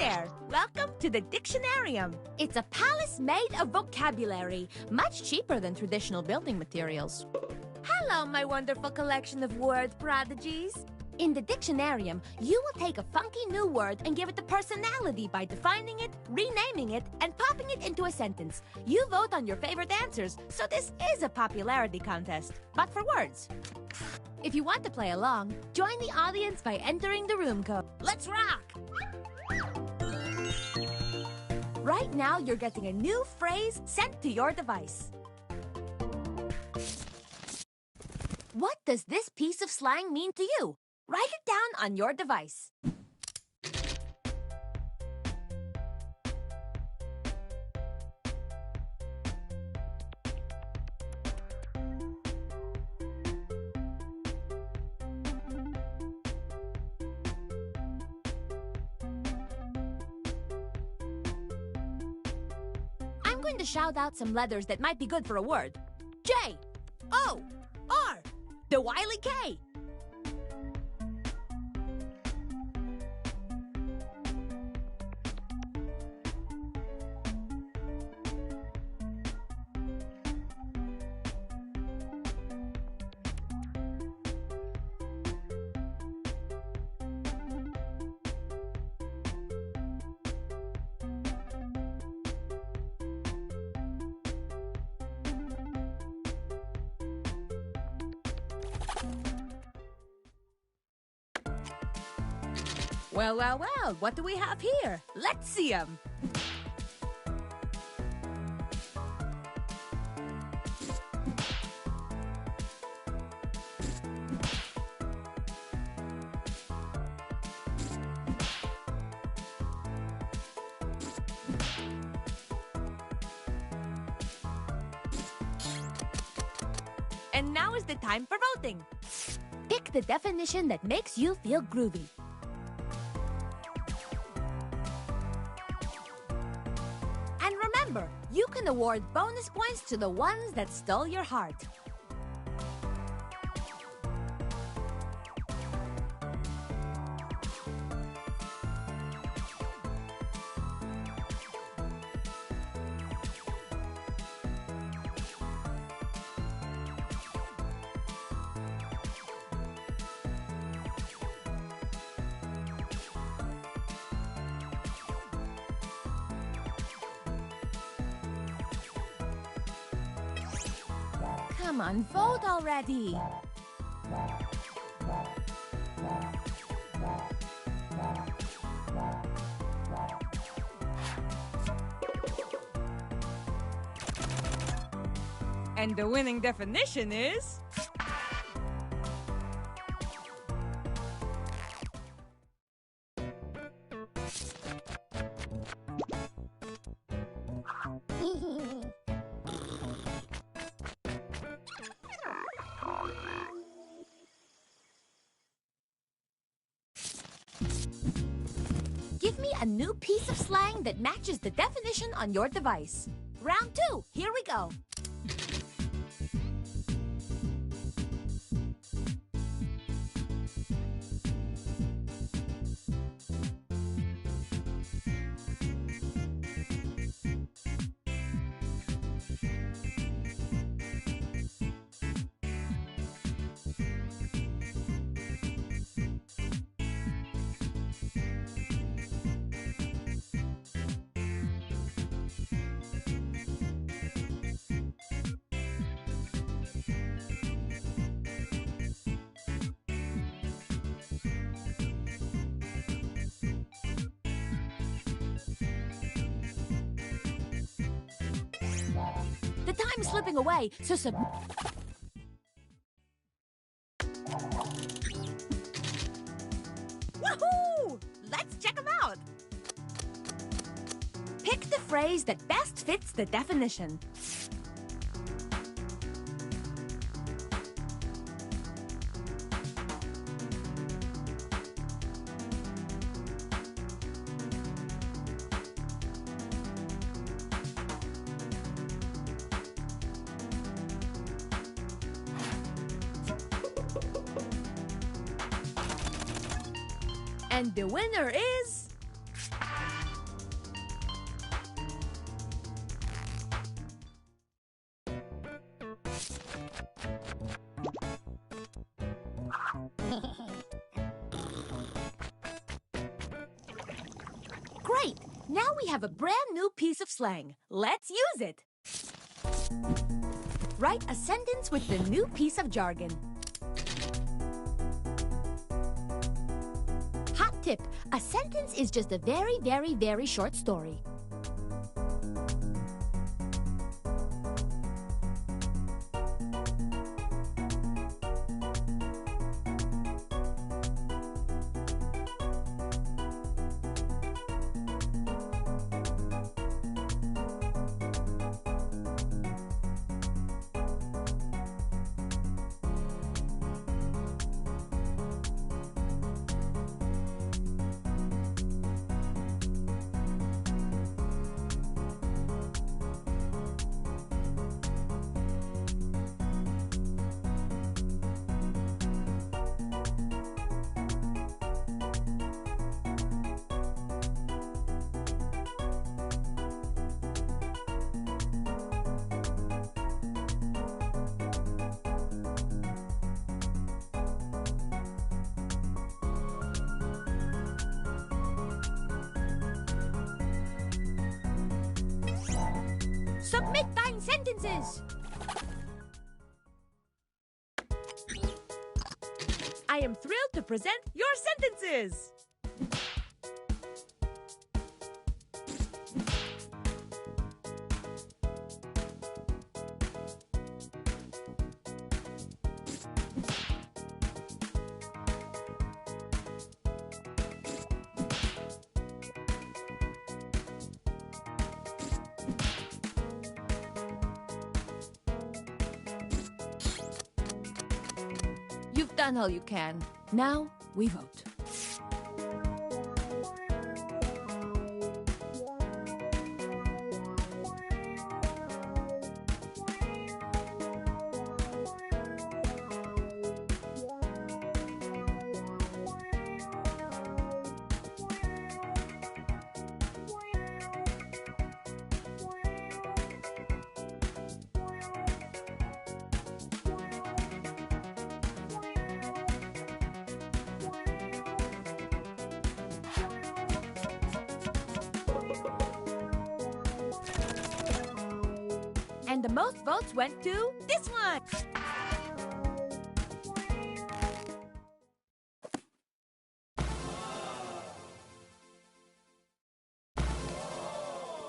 there! Welcome to the Dictionarium. It's a palace made of vocabulary, much cheaper than traditional building materials. Hello, my wonderful collection of word prodigies. In the Dictionarium, you will take a funky new word and give it the personality by defining it, renaming it, and popping it into a sentence. You vote on your favorite answers, so this is a popularity contest, but for words. If you want to play along, join the audience by entering the room code. Let's rock! Right now, you're getting a new phrase sent to your device. What does this piece of slang mean to you? Write it down on your device. I'm going to shout out some letters that might be good for a word. J, O, R, the Wily K. Well, what do we have here? Let's see them. And now is the time for voting. Pick the definition that makes you feel groovy. Remember, you can award bonus points to the ones that stole your heart. Come on, vote already! And the winning definition is... Give me a new piece of slang that matches the definition on your device. Round 2, here we go. The time is slipping away, so Woohoo! Let's check them out! Pick the phrase that best fits the definition. And the winner is... Great! Now we have a brand new piece of slang. Let's use it! Write a sentence with the new piece of jargon. Hot tip, a sentence is just a very, very, very short story. Submit thine sentences! I am thrilled to present your sentences! You've done all you can. Now, we vote. And the most votes went to this one!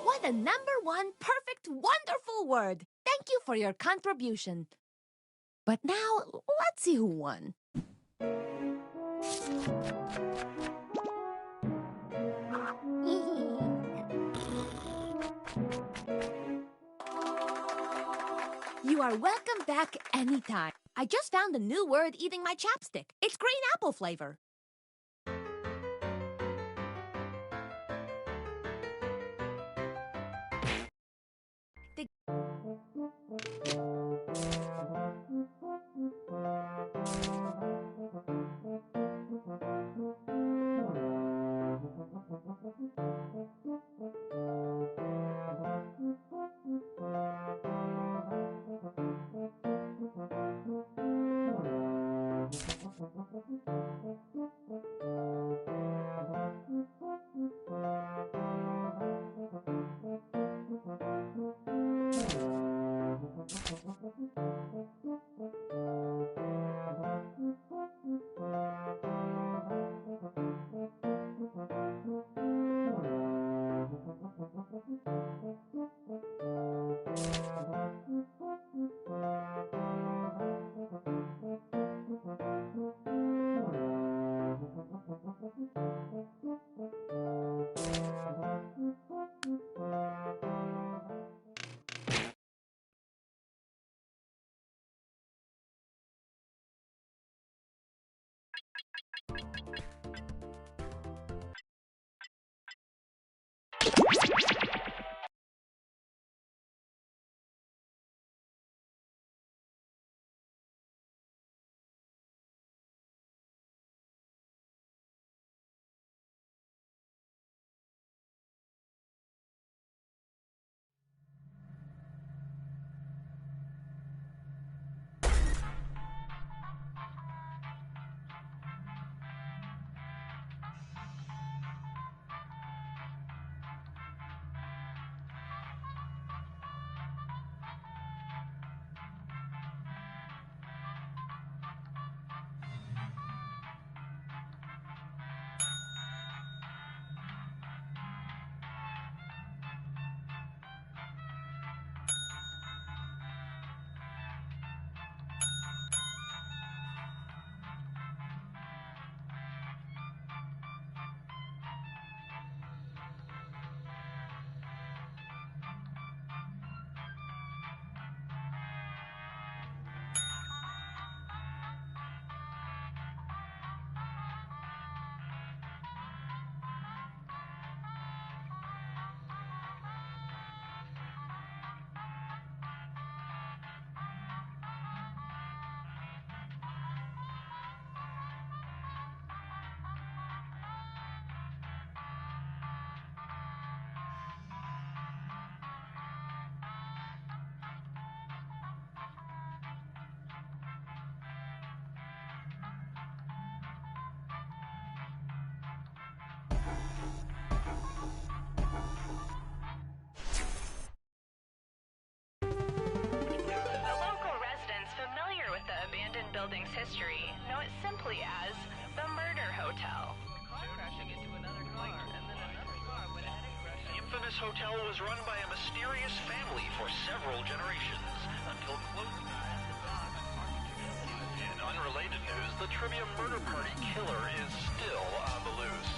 What a #1 perfect, wonderful word! Thank you for your contribution. But now, let's see who won. You are welcome back anytime. I just found a new word eating my chapstick. It's green apple flavor. building's history, know it simply as the Murder Hotel. Crashing into another car, and then another car went ahead and crashed. The infamous hotel was run by a mysterious family for several generations, until close. In unrelated news, the trivia murder party killer is still on the loose.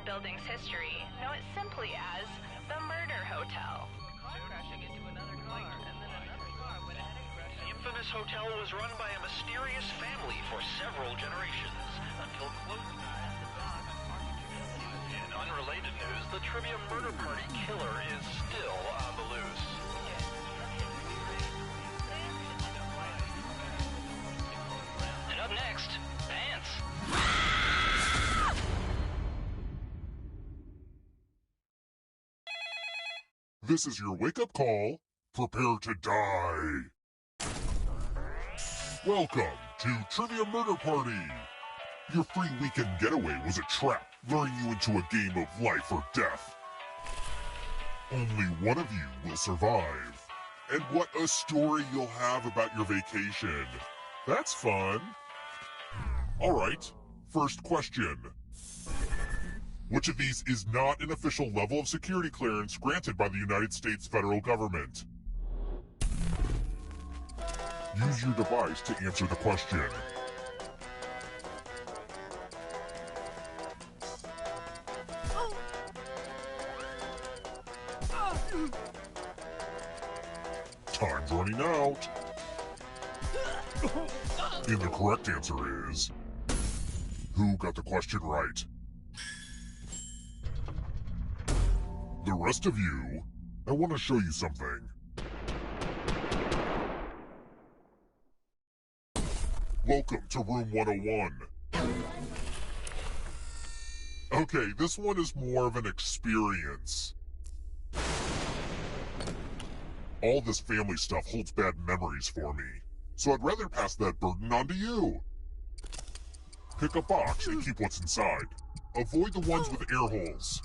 Building's history, know it simply as the Murder Hotel. Crashing into another car, and then another car went ahead and crashed. The infamous hotel was run by a mysterious family for several generations, until close. In unrelated news, the trivia murder party killer is still on the loose. And up next, Pants. This is your wake-up call. Prepare to die. Welcome to Trivia Murder Party. Your free weekend getaway was a trap, luring you into a game of life or death. Only one of you will survive. And what a story you'll have about your vacation. That's fun. All right, first question. Which of these is not an official level of security clearance granted by the United States federal government? Use your device to answer the question. Time's running out. And the correct answer is... Who got the question right? The rest of you, I want to show you something. Welcome to room 101. Okay, this one is more of an experience. All this family stuff holds bad memories for me, so I'd rather pass that burden on to you. Pick a box and keep what's inside. Avoid the ones with air holes.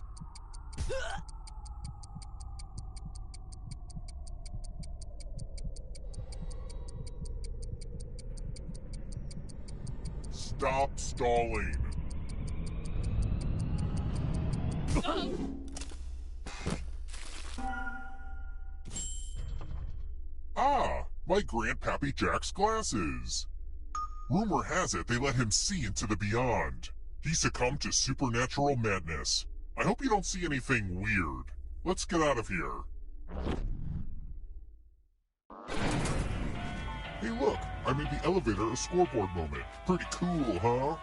Stop stalling. Ah, my Grandpappy Jack's glasses. Rumor has it they let him see into the beyond. He succumbed to supernatural madness. I hope you don't see anything weird. Let's get out of here. Hey look, I made the elevator a scoreboard moment. Pretty cool, huh?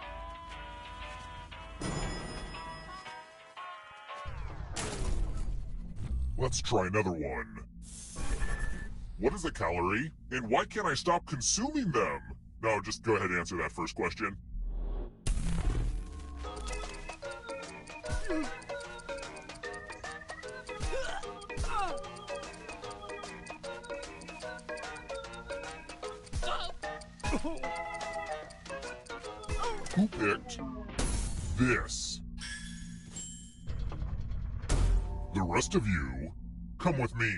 Let's try another one. What is a calorie, and why can't I stop consuming them? No, just go ahead and answer that first question. Who picked this? The rest of you, come with me.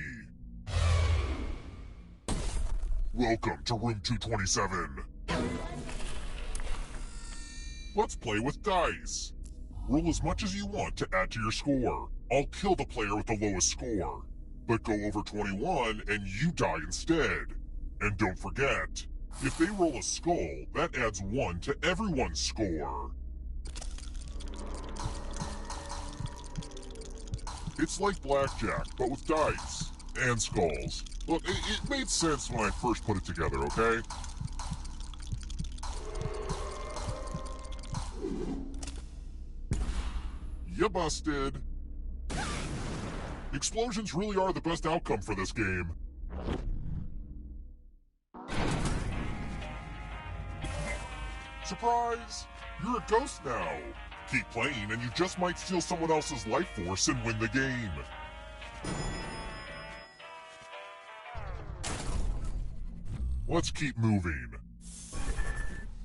Welcome to room 227. Let's play with dice. Roll as much as you want to add to your score. I'll kill the player with the lowest score. But go over 21 and you die instead. And don't forget, if they roll a skull, that adds 1 to everyone's score. It's like blackjack, but with dice and skulls. Look, it made sense when I first put it together, okay? You busted. Explosions really are the best outcome for this game. Surprise! You're a ghost now. Keep playing and you just might steal someone else's life force and win the game. Let's keep moving.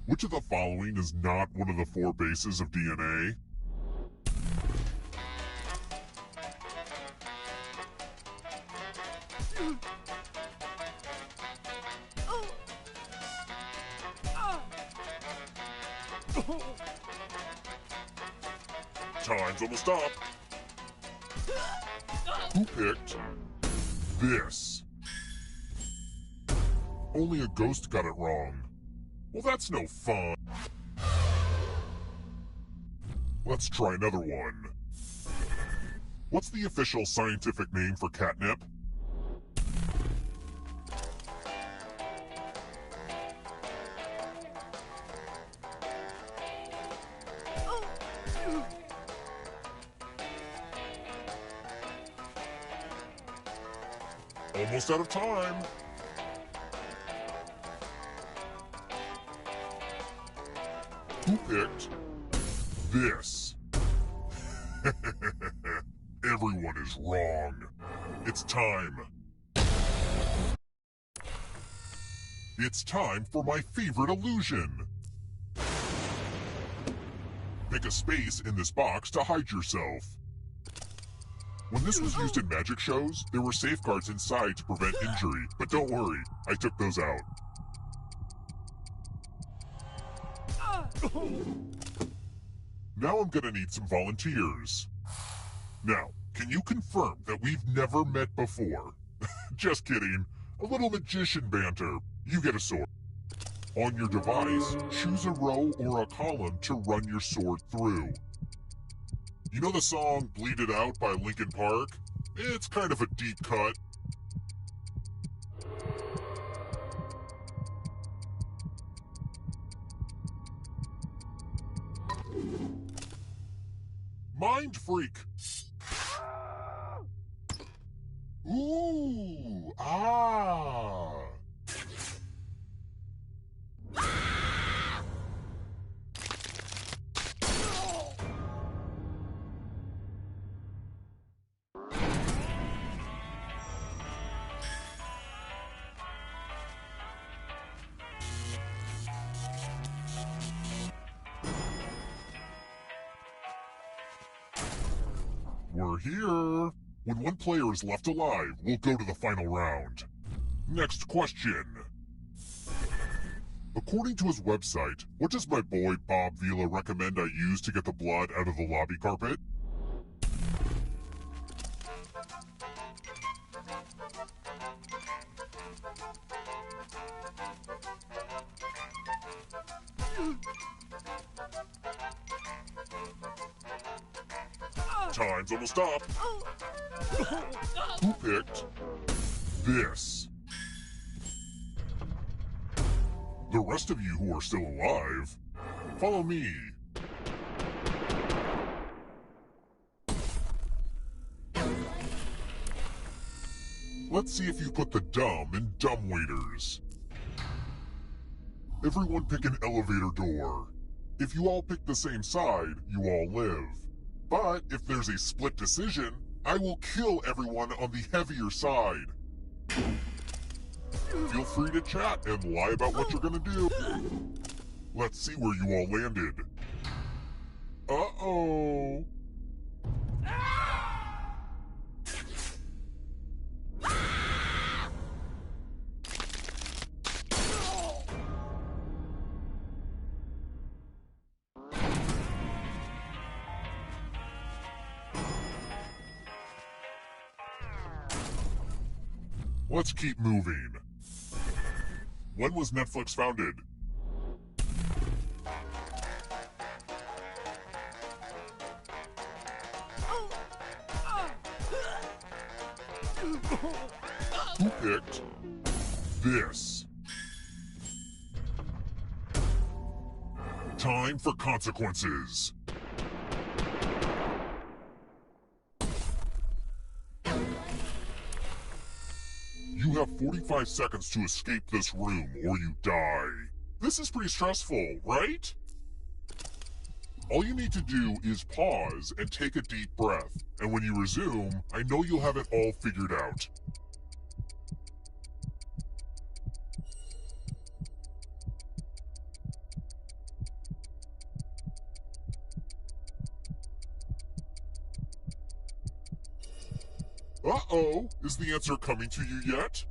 Which of the following is not one of the 4 bases of DNA? Time's almost up. Who picked this? Only a ghost got it wrong. Well, that's no fun. Let's try another one. What's the official scientific name for catnip? Almost out of time. Who picked this? Everyone is wrong. It's time. It's time for my favorite illusion. Pick a space in this box to hide yourself. When this was used in magic shows, there were safeguards inside to prevent injury, but don't worry, I took those out. Now I'm gonna need some volunteers. Now, can you confirm that we've never met before? Just kidding. A little magician banter. You get a sword. On your device, choose a row or a column to run your sword through. You know the song Bleed It Out by Linkin Park? It's kind of a deep cut. Mind freak. Ooh, ah. We're here. When one player is left alive, we'll go to the final round. Next question. According to his website, what does my boy Bob Vila recommend I use to get the blood out of the lobby carpet? Time's almost up. Who picked this? The rest of you who are still alive, follow me. Let's see if you put the dumb in dumb waiters. Everyone pick an elevator door. If you all pick the same side, you all live. But if there's a split decision, I will kill everyone on the heavier side. Feel free to chat and lie about what you're gonna do. Let's see where you all landed. Uh-oh. Let's keep moving. When was Netflix founded? Who picked this? Time for consequences. You have 45 seconds to escape this room or you die. This is pretty stressful, right? All you need to do is pause and take a deep breath. And when you resume, I know you'll have it all figured out. Uh-oh, is the answer coming to you yet?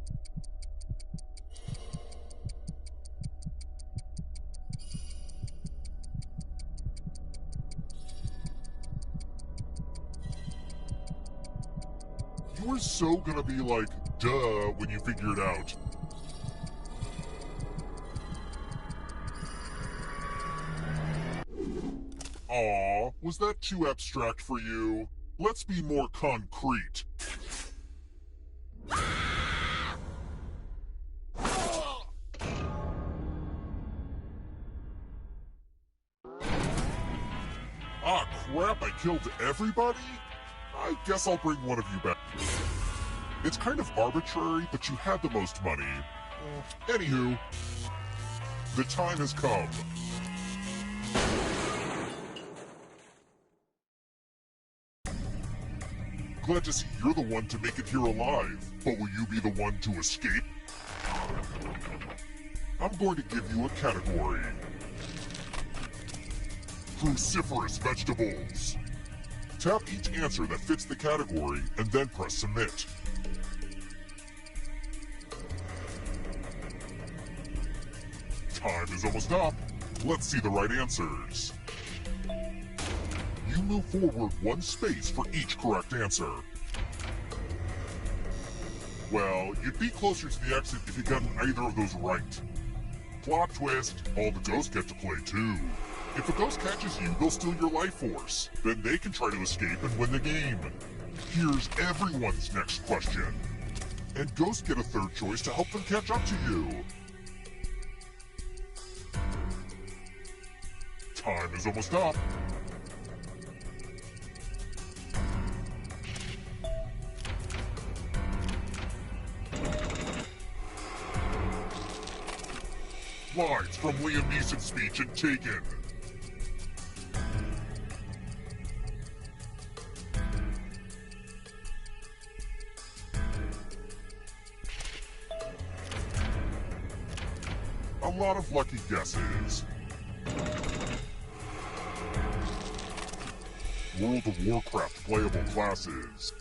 You were so gonna be like, duh, when you figure it out. Aw, was that too abstract for you? Let's be more concrete. Ah, crap, I killed everybody? I guess I'll bring one of you back. It's kind of arbitrary, but you had the most money. Anywho, the time has come. Glad to see you're the one to make it here alive, but will you be the one to escape? I'm going to give you a category. Cruciferous vegetables. Tap each answer that fits the category and then press submit. Time is almost up. Let's see the right answers. You move forward one space for each correct answer. Well, you'd be closer to the exit if you'd gotten either of those right. Plot twist, all the ghosts get to play too. If a ghost catches you, they'll steal your life force. Then they can try to escape and win the game. Here's everyone's next question. And ghosts get a third choice to help them catch up to you. Time is almost up. Lines from Liam Neeson's speech in Taken. A lot of lucky guesses. World of Warcraft playable classes.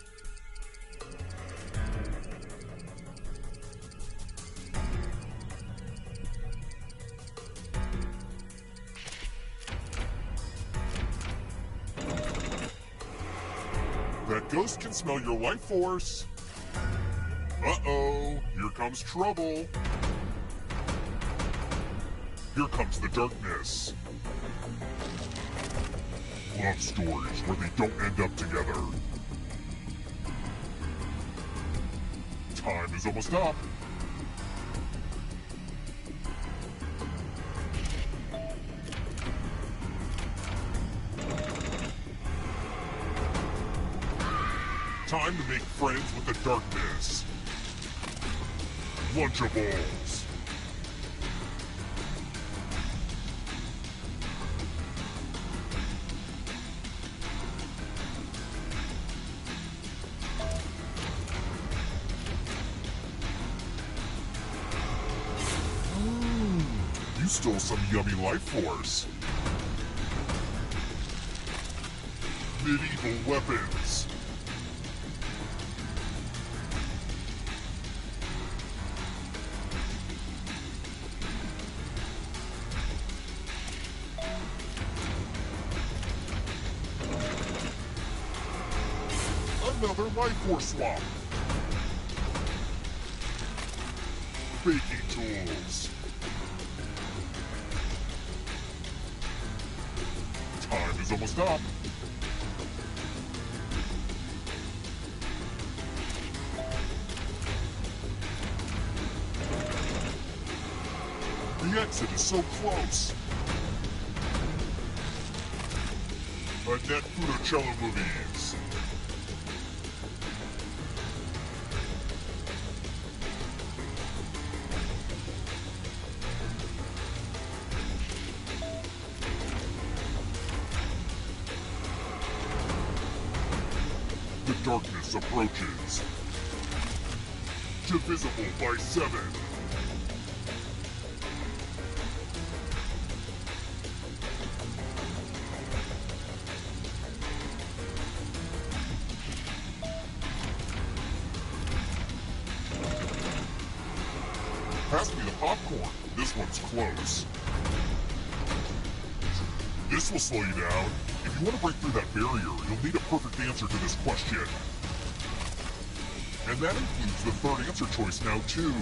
That ghost can smell your life force. Uh-oh, here comes trouble. Here comes the darkness. Love stories where they don't end up together. Time is almost up. Time to make friends with the darkness. Lunchables. You Still some yummy life force. Medieval weapons. Another life force swap. Baking tools. Time is almost up. The exit is so close. Annette Funicello movies. The darkness approaches. Divisible by 7. Pass me the popcorn. This one's close. This will slow you down. If you want to break through that barrier, you'll need a perfect answer to this question. And that includes the third answer choice now, too.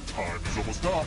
Time is almost up.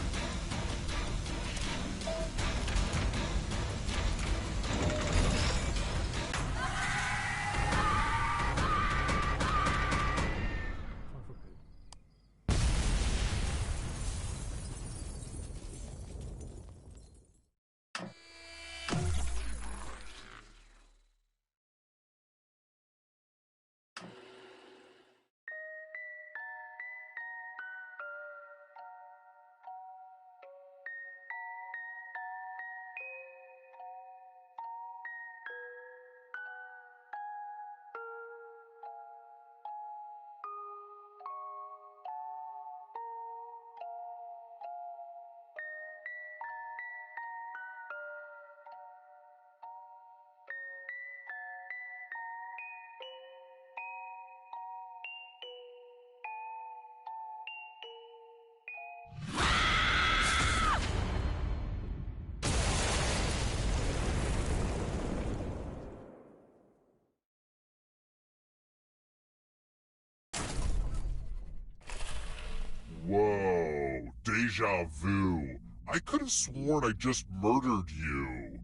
Whoa, deja vu. I could have sworn I just murdered you.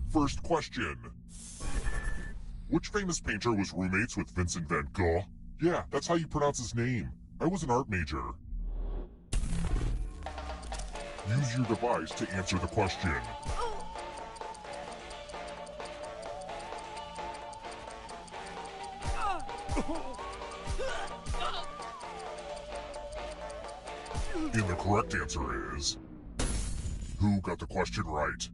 First question. Which famous painter was roommates with Vincent van Gogh? Yeah, that's how you pronounce his name. I was an art major. Use your device to answer the question. And the correct answer is... Who got the question right?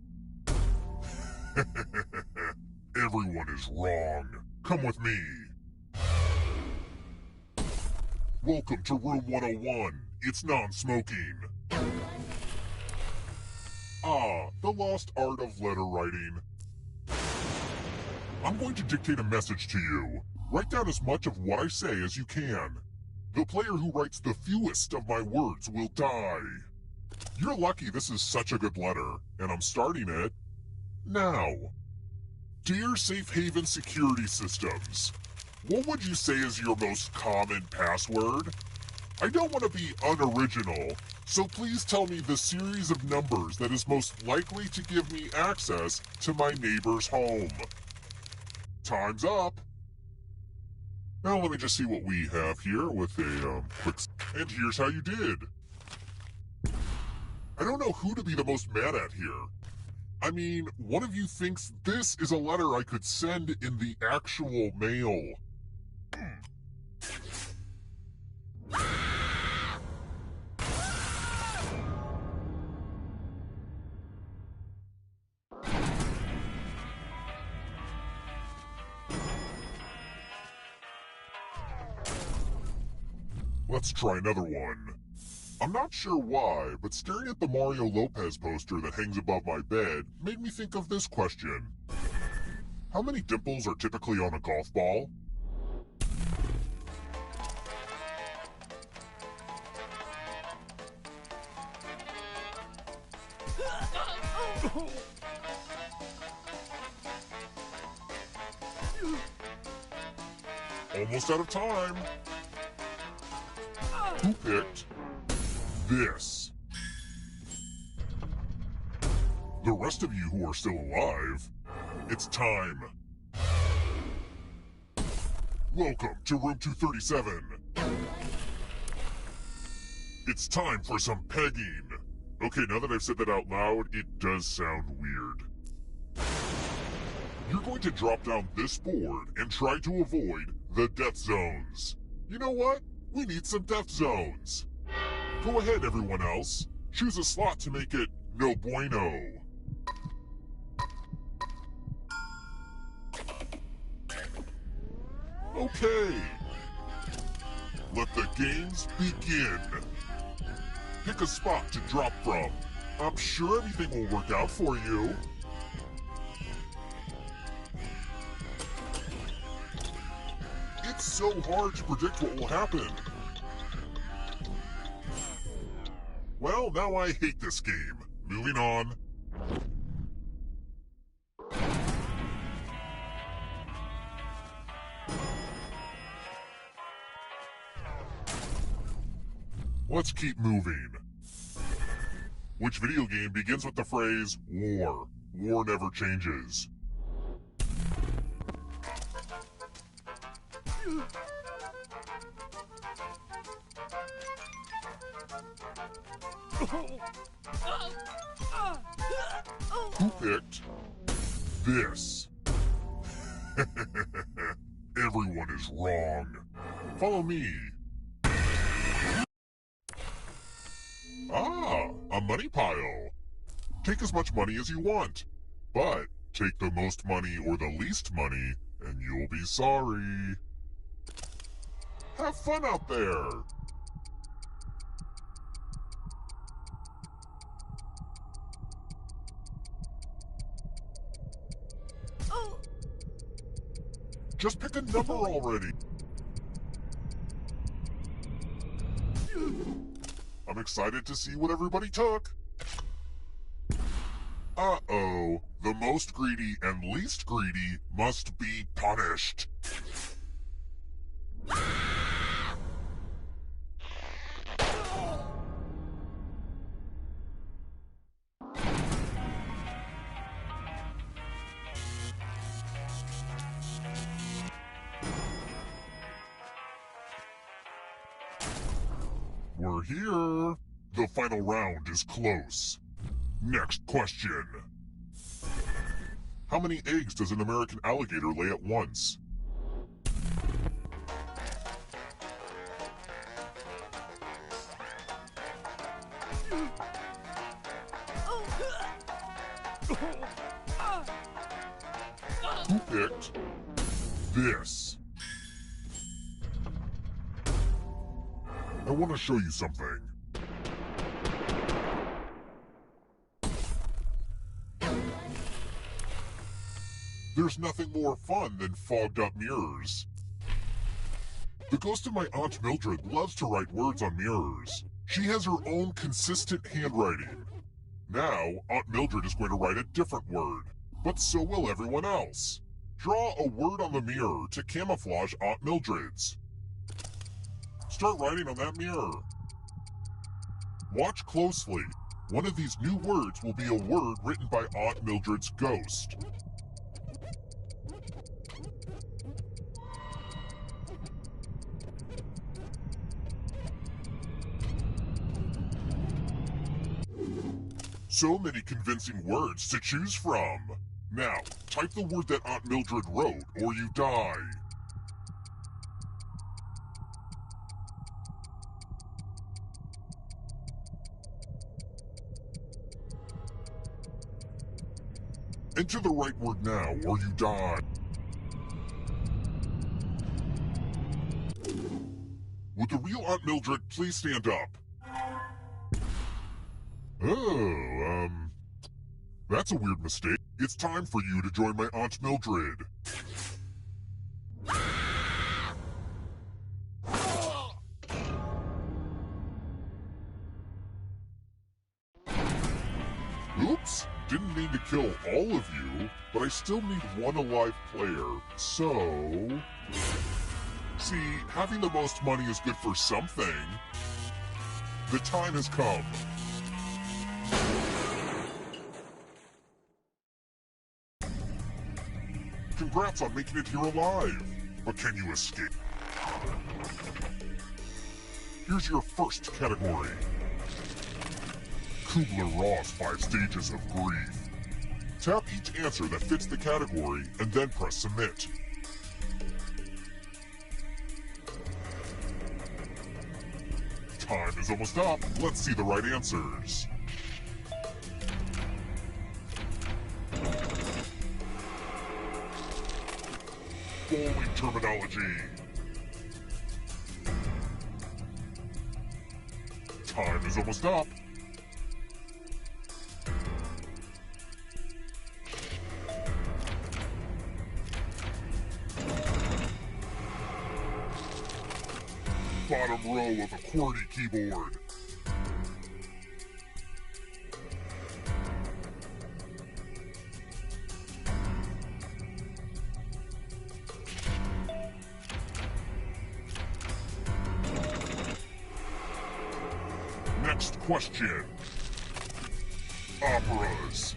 Everyone is wrong. Come with me. Welcome to room 101. It's non-smoking. Ah, the lost art of letter writing. I'm going to dictate a message to you. Write down as much of what I say as you can. The player who writes the fewest of my words will die. You're lucky this is such a good letter, and I'm starting it now. Dear Safe Haven Security Systems, what would you say is your most common password? I don't want to be unoriginal, so please tell me the series of numbers that is most likely to give me access to my neighbor's home. Time's up. Now let me just see what we have here with a quick... And here's how you did. I don't know who to be the most mad at here. I mean, one of you thinks this is a letter I could send in the actual mail. Let's try another one. I'm not sure why, but staring at the Mario Lopez poster that hangs above my bed made me think of this question. How many dimples are typically on a golf ball? Almost out of time. Who picked this? The rest of you who are still alive, it's time. Welcome to room 237. It's time for some pegging. Okay, now that I've said that out loud, it does sound weird. You're going to drop down this board and try to avoid the death zones. You know what? We need some death zones. Go ahead, everyone else. Choose a slot to make it no bueno. Okay. Let the games begin. Pick a spot to drop from. I'm sure everything will work out for you. It's so hard to predict what will happen. Well, now I hate this game. Moving on. Let's keep moving. Which video game begins with the phrase, war? War never changes. Who picked this? Everyone is wrong. Follow me. Ah, a money pile. Take as much money as you want, but take the most money or the least money, and you'll be sorry. Have fun out there. Just pick a number already. I'm excited to see what everybody took. Uh-oh. The most greedy and least greedy must be punished. We're here. The final round is close. Next question. How many eggs does an American alligator lay at once? Who picked this? I want to show you something. There's nothing more fun than fogged up mirrors. The ghost of my Aunt Mildred loves to write words on mirrors. She has her own consistent handwriting. Now, Aunt Mildred is going to write a different word, but so will everyone else. Draw a word on the mirror to camouflage Aunt Mildred's. Start writing on that mirror. Watch closely. One of these new words will be a word written by Aunt Mildred's ghost. So many convincing words to choose from. Now, type the word that Aunt Mildred wrote, or you die. Enter the right word now, or you die. Would the real Aunt Mildred please stand up? Oh, that's a weird mistake. It's time for you to join my Aunt Mildred. Oops, didn't mean to kill all of you, but I still need one alive player, so... See, having the most money is good for something. The time has come. Congrats on making it here alive, but can you escape? Here's your first category. Kubler-Ross 5 Stages of Grief. Tap each answer that fits the category and then press Submit. Time is almost up. Let's see the right answers. Following terminology. Time is almost up. Bottom row of a QWERTY keyboard. Next question. Operas.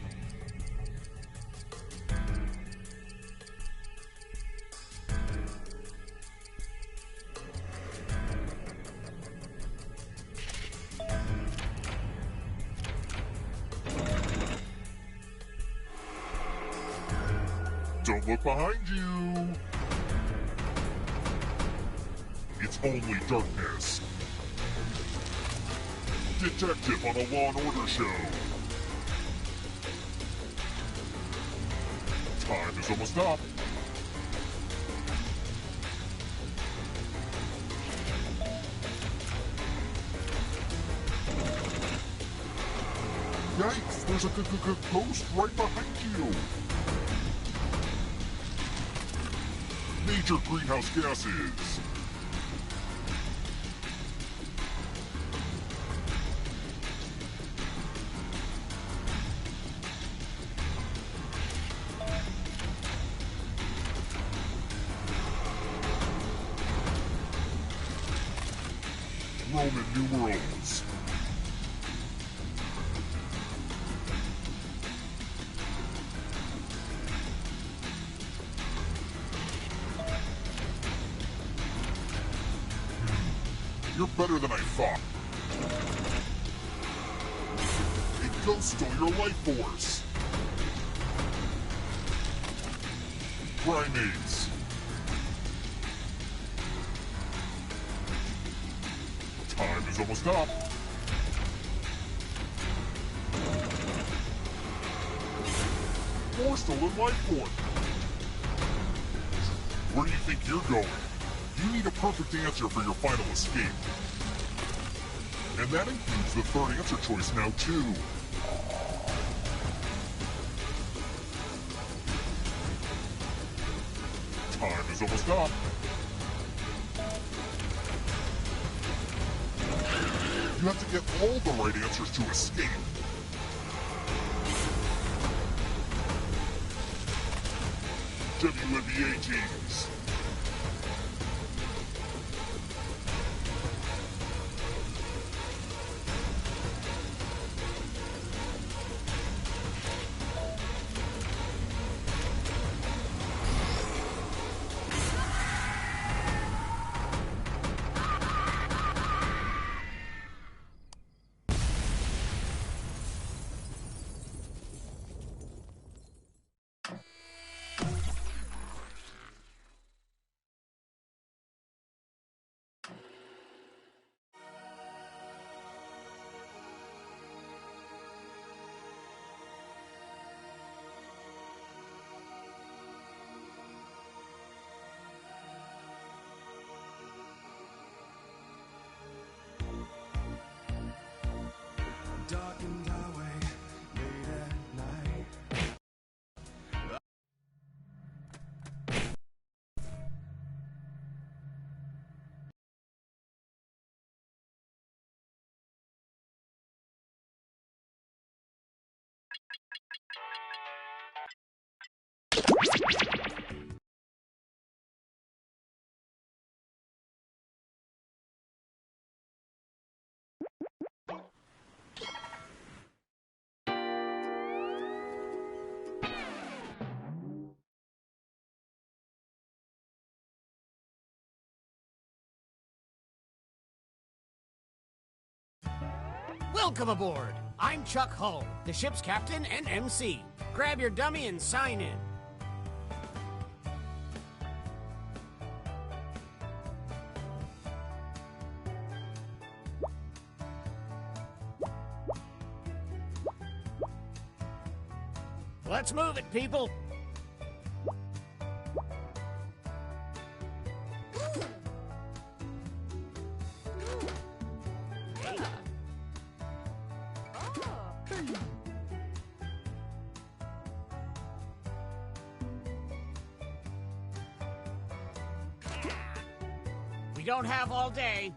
Don't look behind you. It's only darkness. Detective on a Law and Order show. Time is almost up. Yikes, there's a ghost right behind you. Major greenhouse gases. Roman numerals. You're better than I thought. A ghost stole your life force. Primates. Time is almost up. More stolen life force. Where do you think you're going? You need a perfect answer for your final escape. And that includes the third answer choice now, too. Time is almost up. You have to get all the right answers to escape. WNBA teams. Welcome aboard. I'm Chuck Hull, the ship's captain and MC. Grab your dummy and sign in. Let's move it, people. We don't have all day.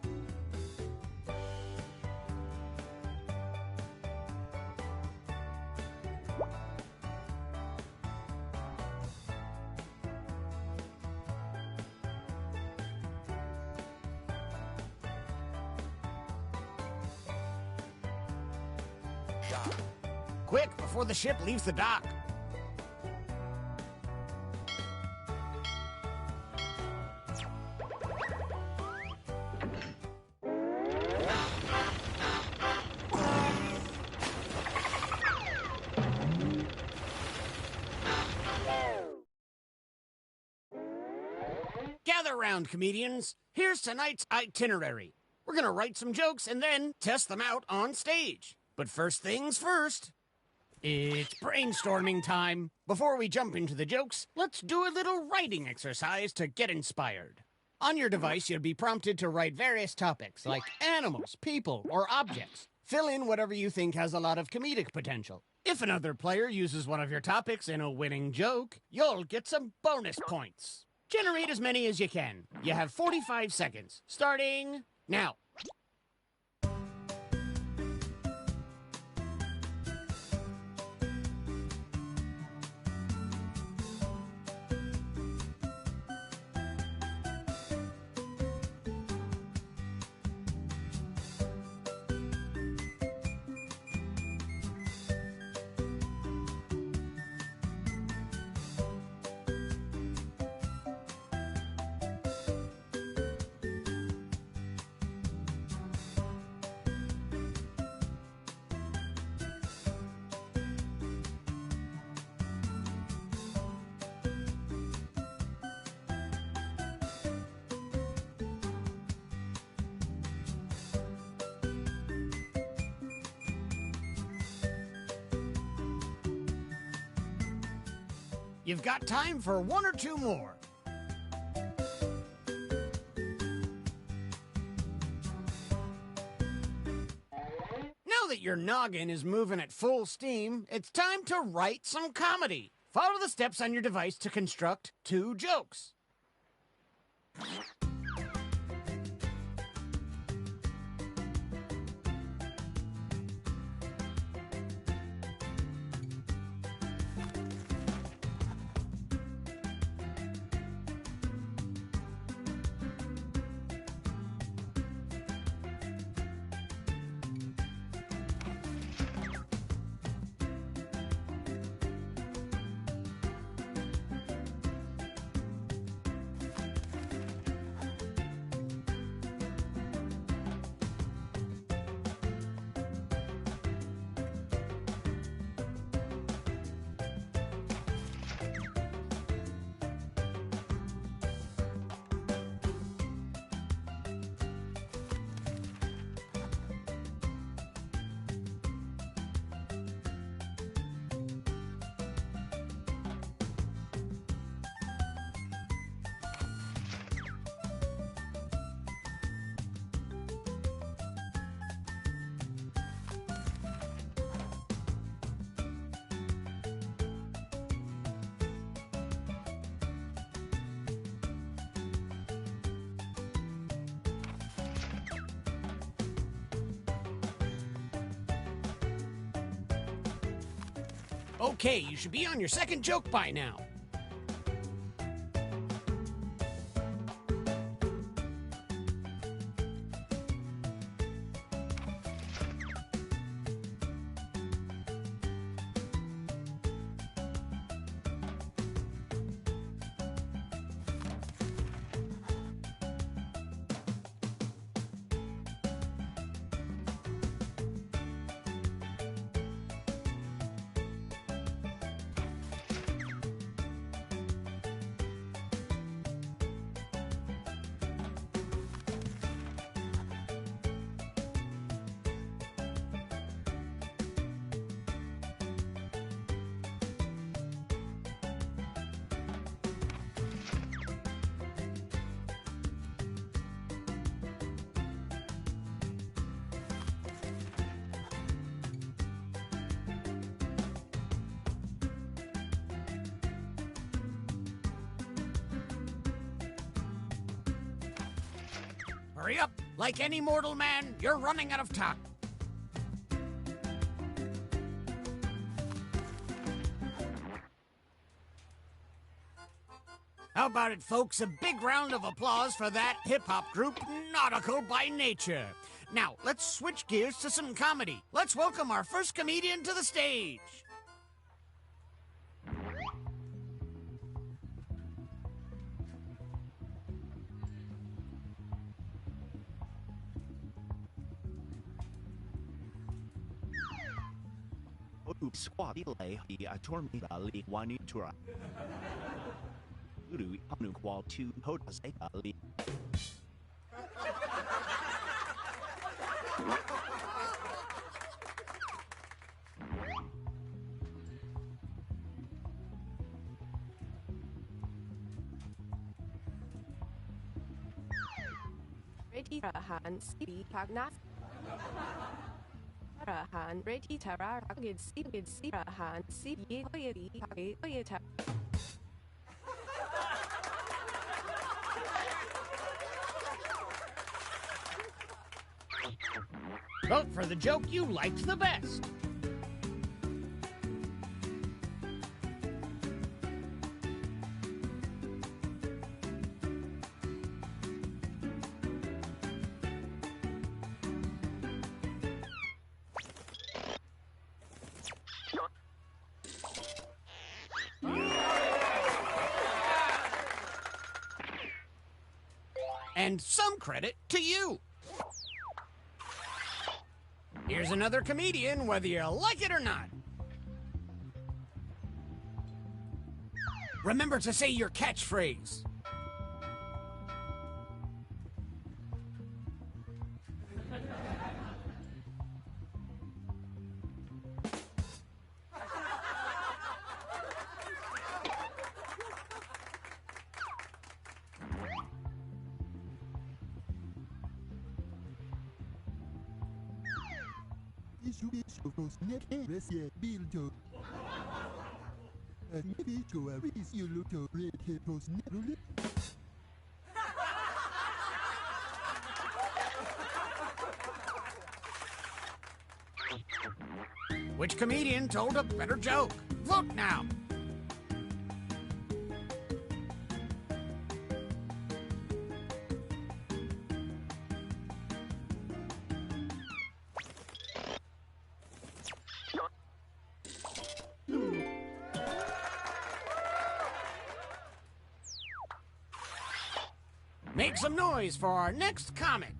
Quick, before the ship leaves the dock. Gather round, comedians. Here's tonight's itinerary. We're gonna write some jokes and then test them out on stage. But first things first, it's brainstorming time. Before we jump into the jokes, let's do a little writing exercise to get inspired. On your device, you'll be prompted to write various topics like animals, people, or objects. Fill in whatever you think has a lot of comedic potential. If another player uses one of your topics in a winning joke, you'll get some bonus points. Generate as many as you can. You have 45 seconds, starting now. You've got time for one or two more. Now that your noggin is moving at full steam, it's time to write some comedy. Follow the steps on your device to construct 2 jokes. Okay, you should be on your second joke by now. Hurry up! Like any mortal man, you're running out of time. How about it, folks? A big round of applause for that hip-hop group, Nautical by Nature. Now, let's switch gears to some comedy. Let's welcome our first comedian to the stage. Squadile the Atormida Li Wanitura. Uru Anuqual to Hodase Ali. Ready Rahan Sibi Pagnas Rahan Ready Terra Agid Rahan Sibi Oyeta. Vote for the joke you liked the best. And some credit to you. Here's another comedian, whether you like it or not. Remember to say your catchphrase. Which comedian told a better joke? Vote now. Make some noise for our next comic.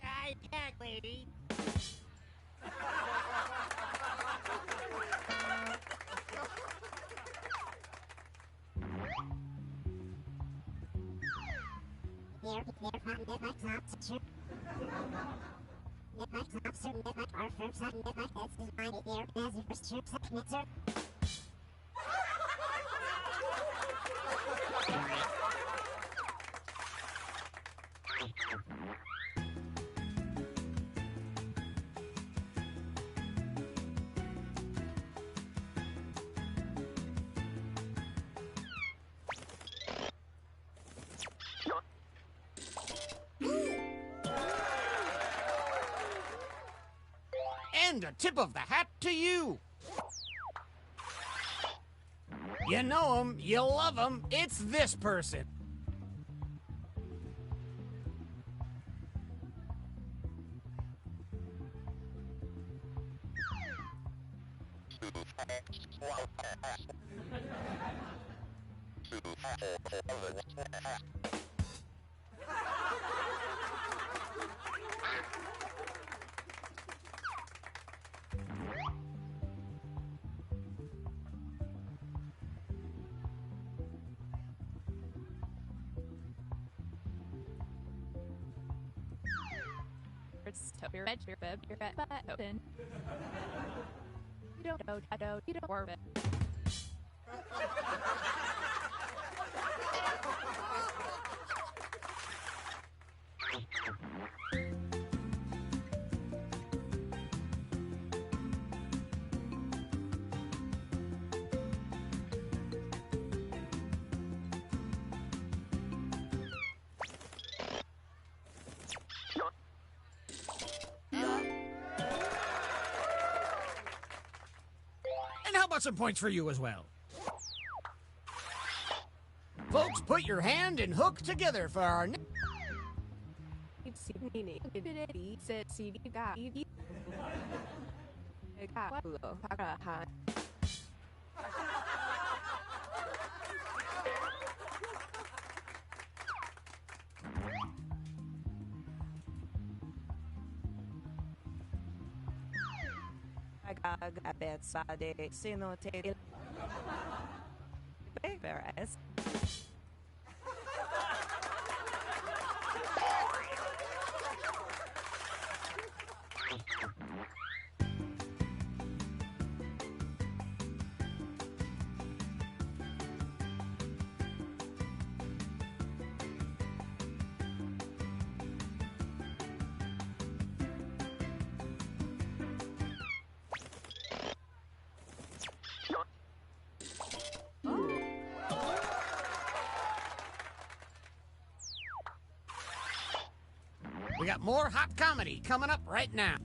I can't, lady. And a tip of the hat to you. You know him, you love him, it's this person. Your bed, your butt open. You don't know, you don't worry. about some points for you as well. Folks, put your hand and hook together for our next... We got more hot comedy coming up right now.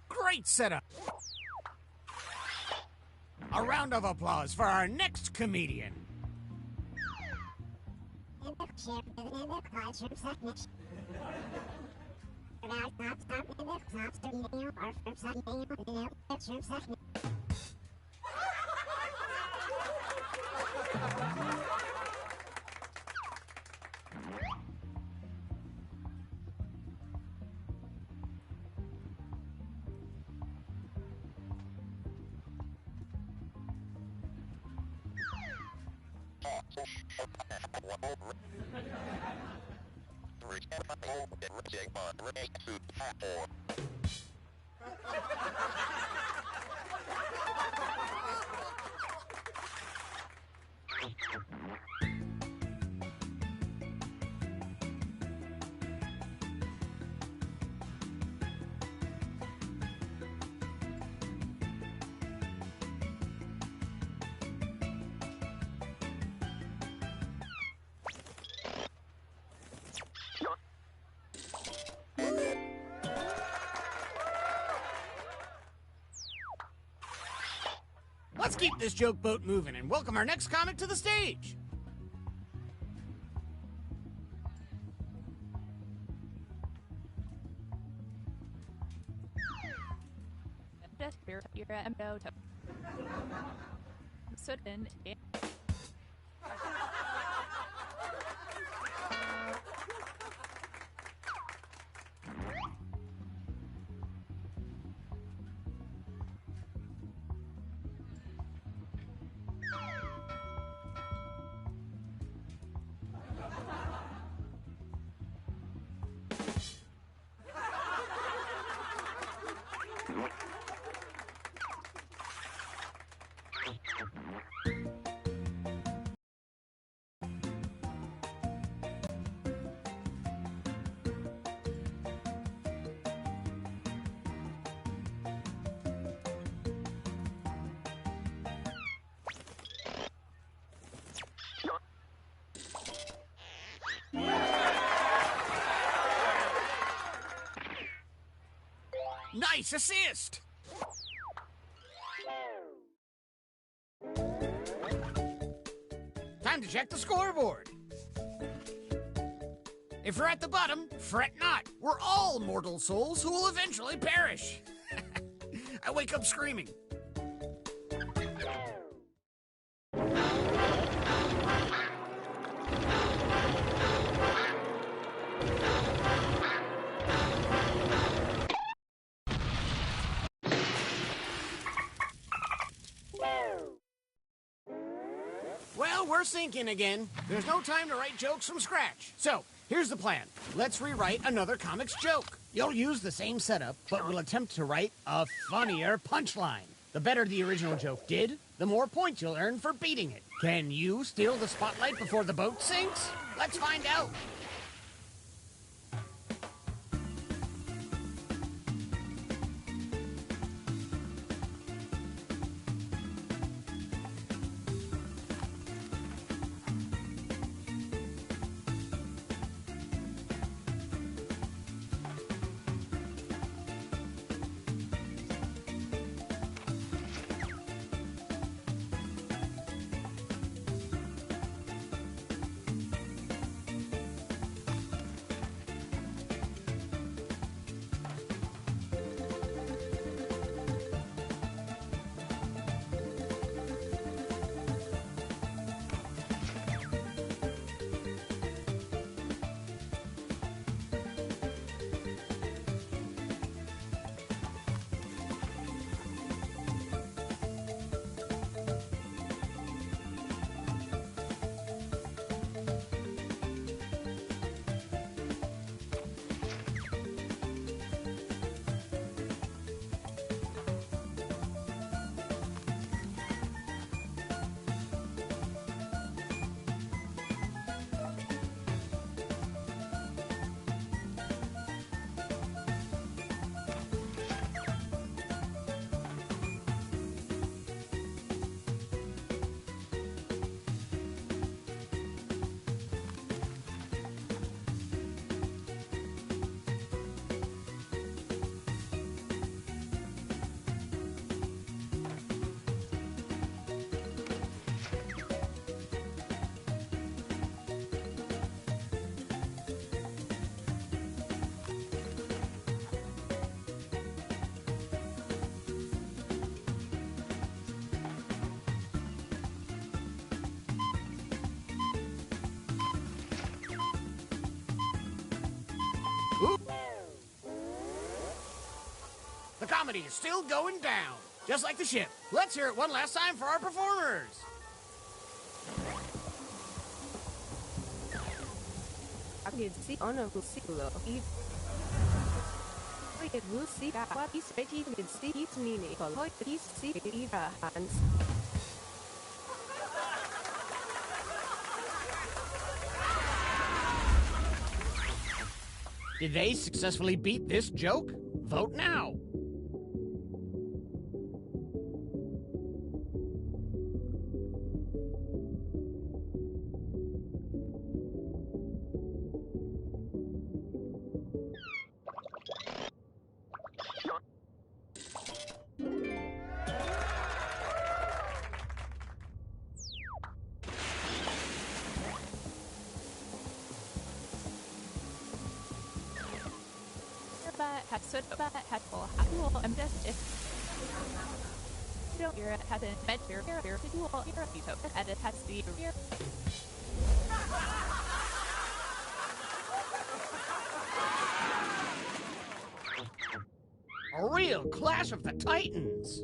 Great setup. A round of applause for our next comedian. Let's keep this joke boat moving and welcome our next comic to the stage. Nice assist! Time to check the scoreboard. If you're at the bottom, fret not. We're all mortal souls who will eventually perish. I wake up screaming. are sinking again. There's no time to write jokes from scratch. So, here's the plan. Let's rewrite another comic's joke. You'll use the same setup, but we'll attempt to write a funnier punchline. The better the original joke did, the more points you'll earn for beating it. Can you steal the spotlight before the boat sinks? Let's find out. The comedy is still going down, just like the ship. Let's hear it one last time for our performers. Did they successfully beat this joke? Vote now. A real clash of the titans.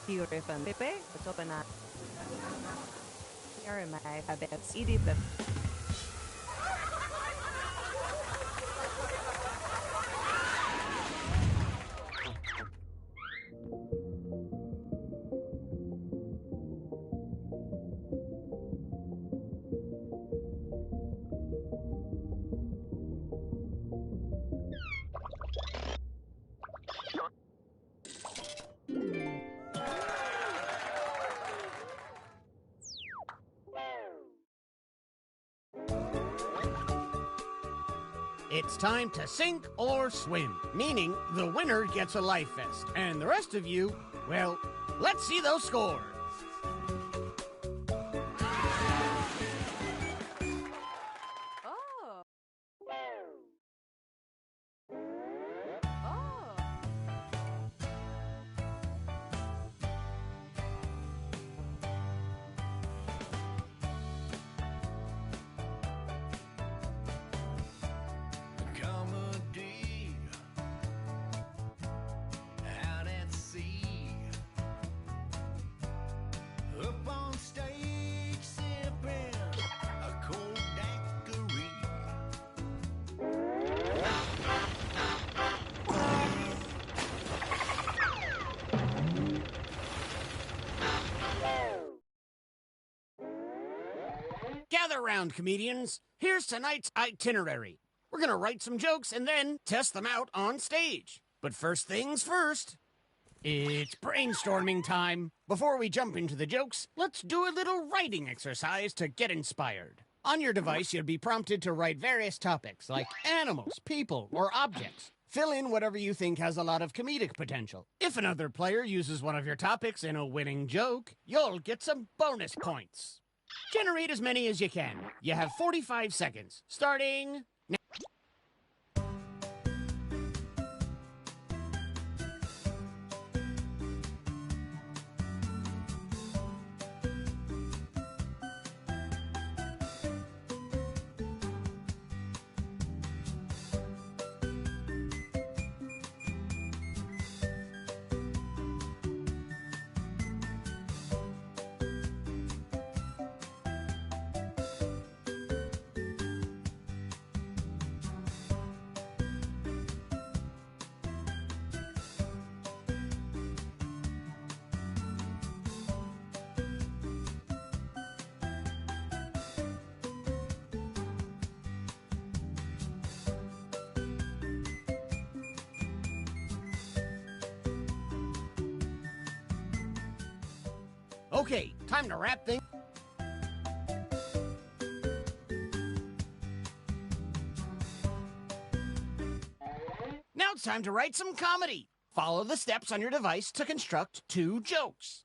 Beautiful Pepe, it's open up. Here my habit CD Pepe. It's time to sink or swim, meaning the winner gets a life vest, and the rest of you, well, let's see those scores. Oh. Comedy out at sea, up on stage sipping a cold daiquiri. Gather round, comedians. Here's tonight's itinerary. We're gonna write some jokes and then test them out on stage. But first things first, it's brainstorming time. Before we jump into the jokes, let's do a little writing exercise to get inspired. On your device, you'll be prompted to write various topics like animals, people, or objects. Fill in whatever you think has a lot of comedic potential. If another player uses one of your topics in a winning joke, you'll get some bonus points. Generate as many as you can. You have 45 seconds, starting now. Okay, time to wrap things. Now it's time to write some comedy. Follow the steps on your device to construct 2 jokes.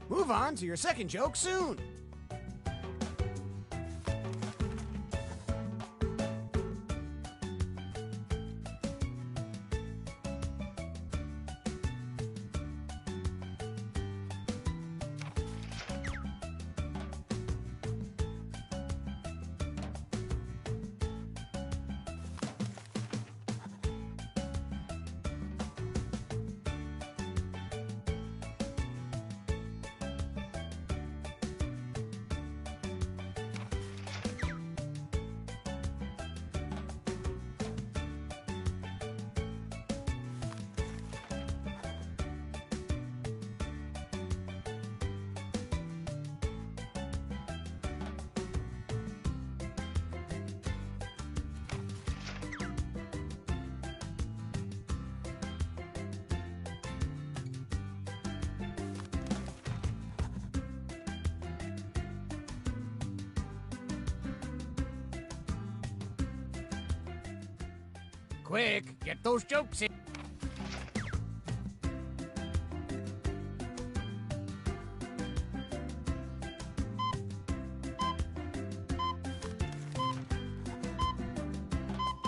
Move on to your second joke soon. Quick, get those jokes in.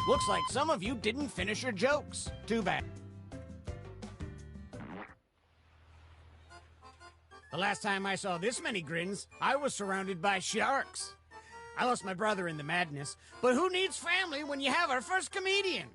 Looks like some of you didn't finish your jokes. Too bad. The last time I saw this many grins, I was surrounded by sharks. I lost my brother in the madness, but who needs family when you have our first comedian?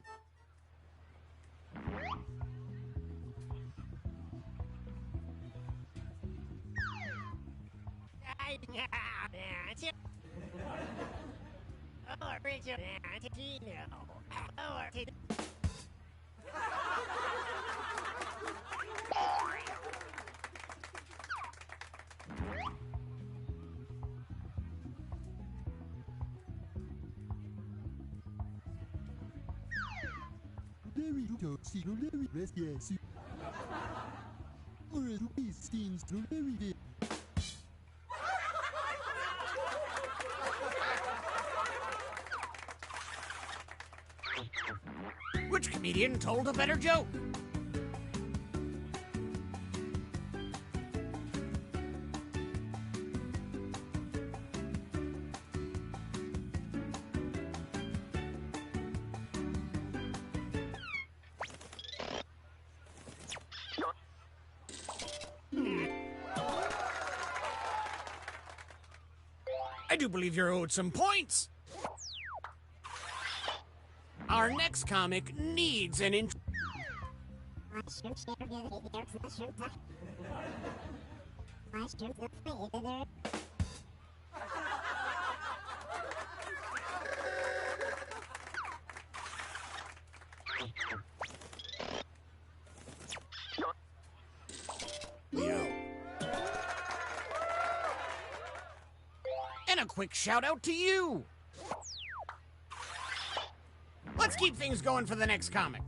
Which comedian told a better joke? I do believe you're owed some points. Our next comic needs an intro. And a quick shout out to you. Let's keep things going for the next comic.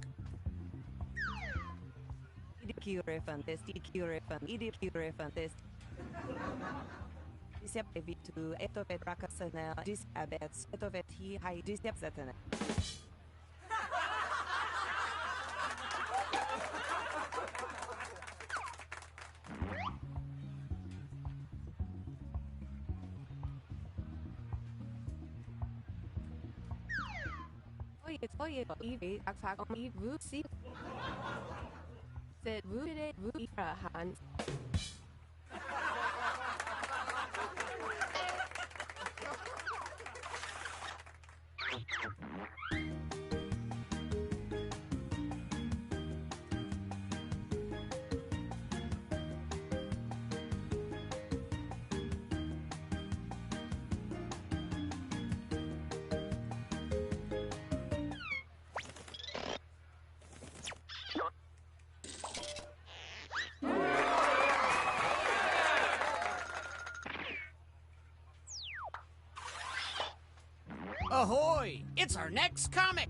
Ahoy! It's our next comic!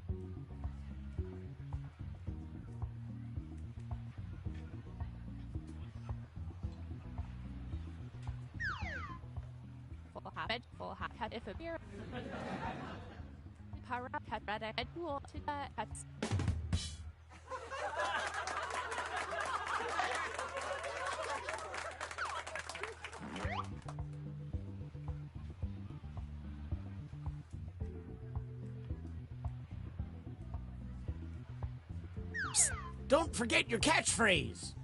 Psst, don't forget your catchphrase.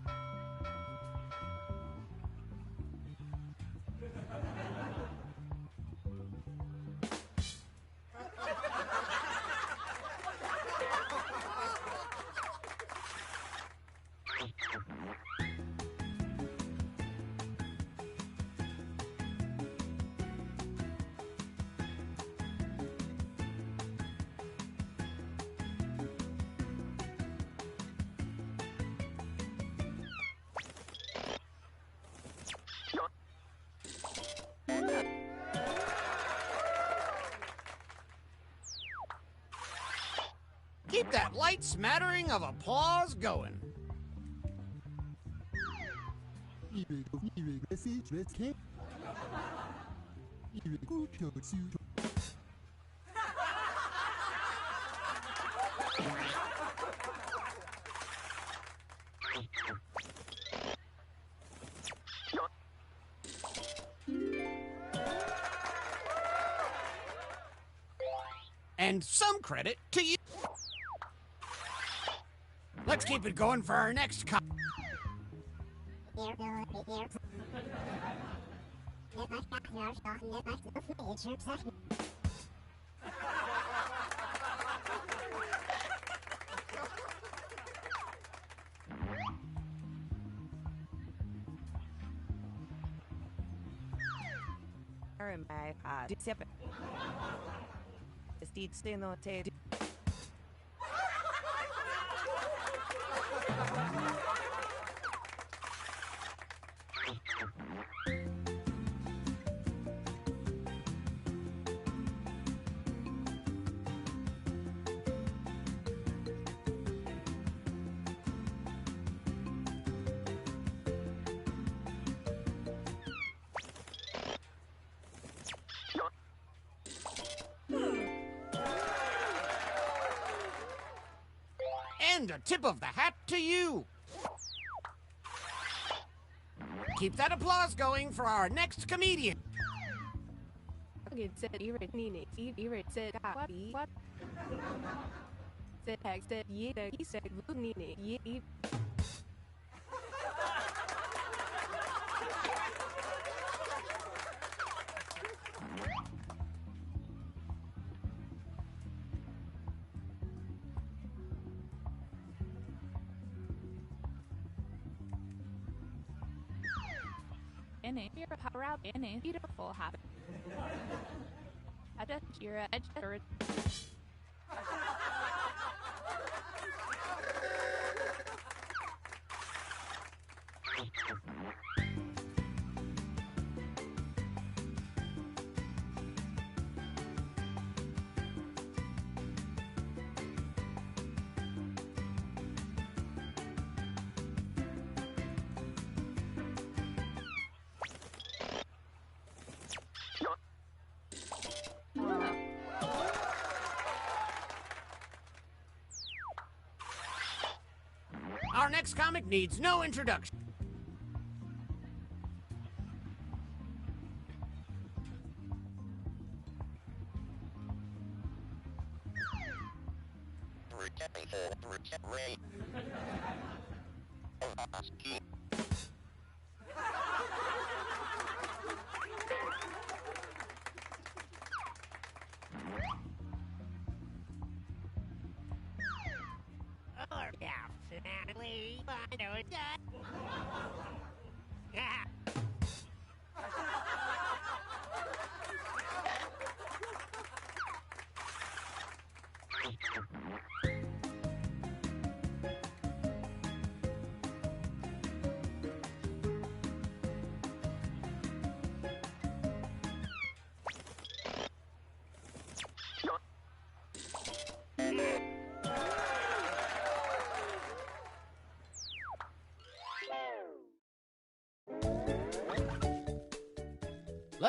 Keep that light smattering of applause going. And some credit to you. Let's keep it going for our next And a tip of the hat to you. Keep that applause going for our next comedian. You're a power out in a beautiful habit. I just you're a edge or Our next comic needs no introduction.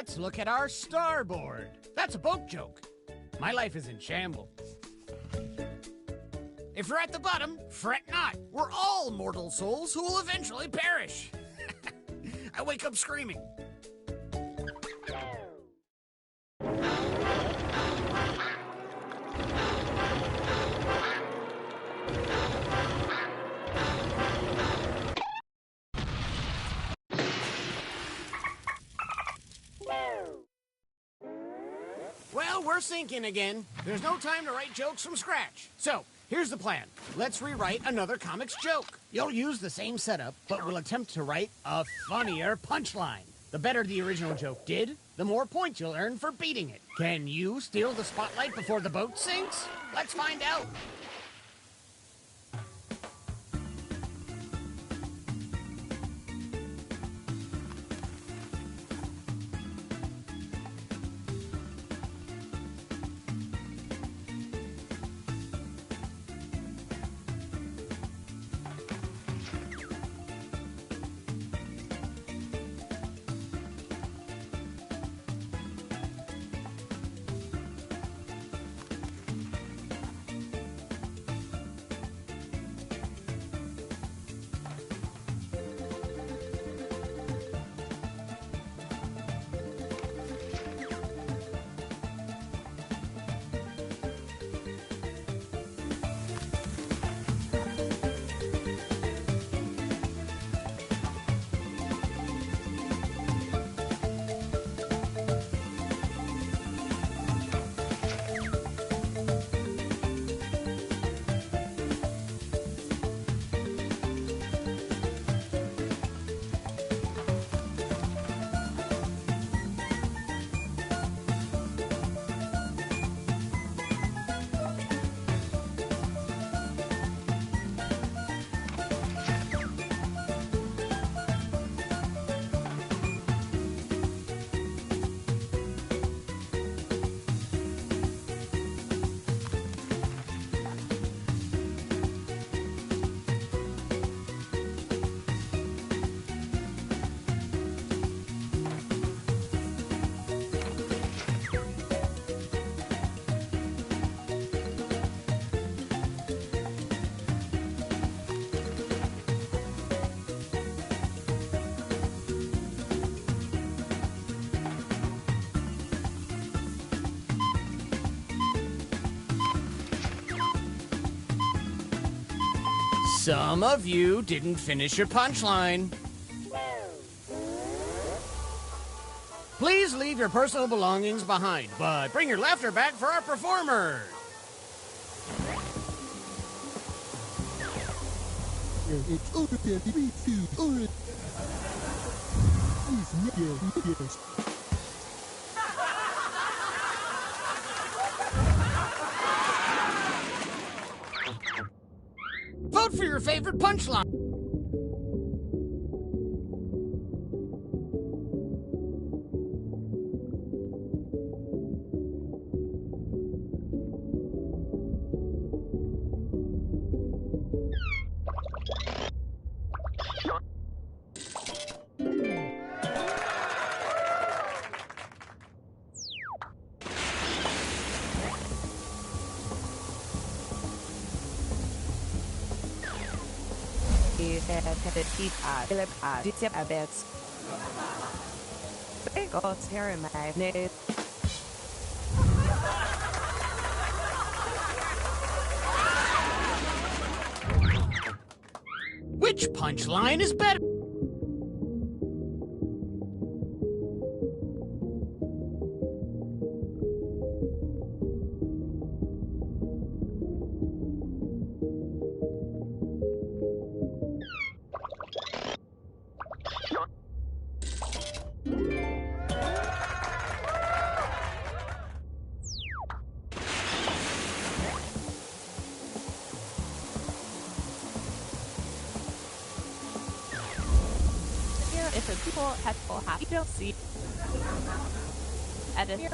Let's look at our starboard. That's a boat joke. My life is in shambles. If you're at the bottom, fret not. We're all mortal souls who will eventually perish. I wake up screaming. Well, we're sinking again. There's no time to write jokes from scratch. So, here's the plan. Let's rewrite another comics joke. You'll use the same setup, but we'll attempt to write a funnier punchline. The better the original joke did, the more points you'll earn for beating it. Can you steal the spotlight before the boat sinks? Let's find out. Some of you didn't finish your punchline. Please leave your personal belongings behind, but bring your laughter back for our performers. It's over there, Vote for your favorite punchline. Which punchline is better? If the people have you don't see at here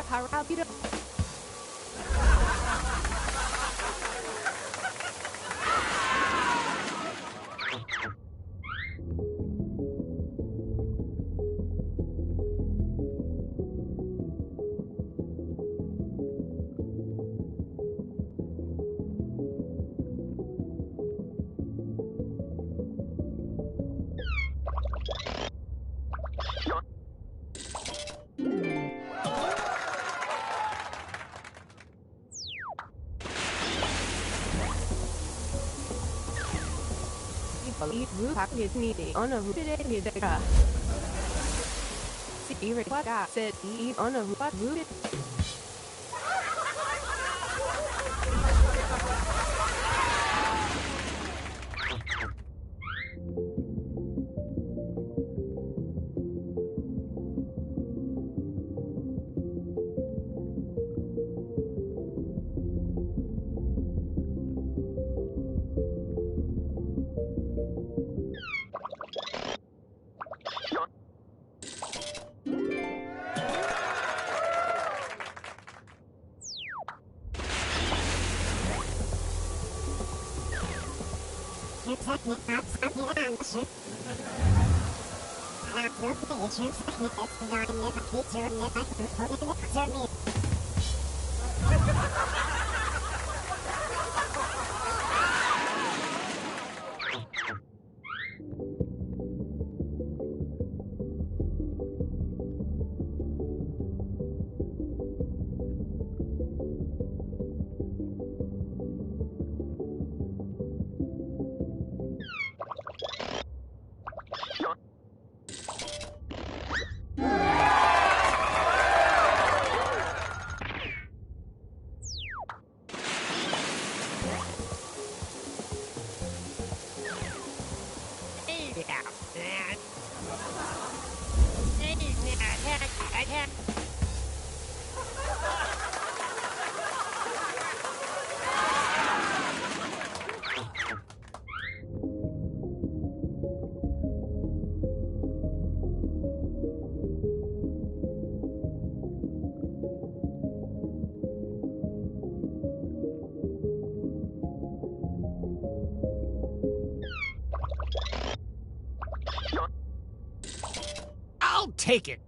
how you don't believe Rupak is needy on a rooted See, what I said, eat on a what rooted. I'll take it.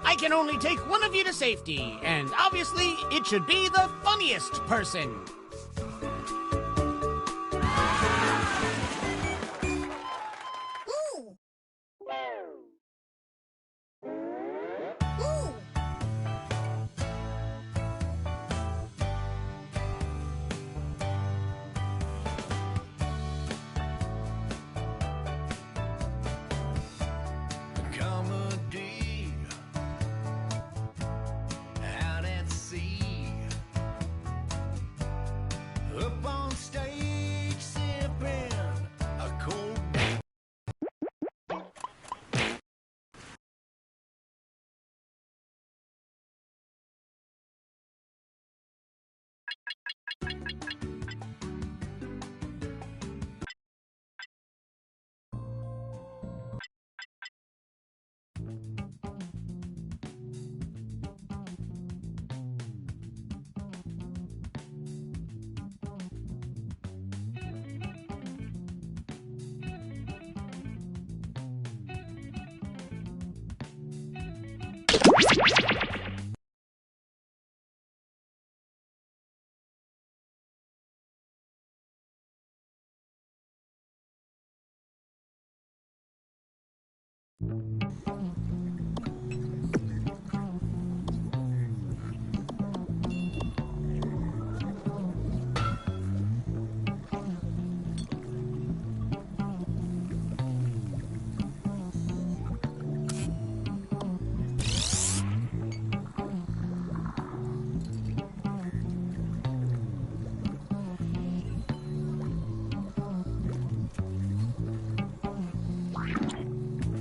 I can only take one of you to safety, and obviously it should be the funniest person.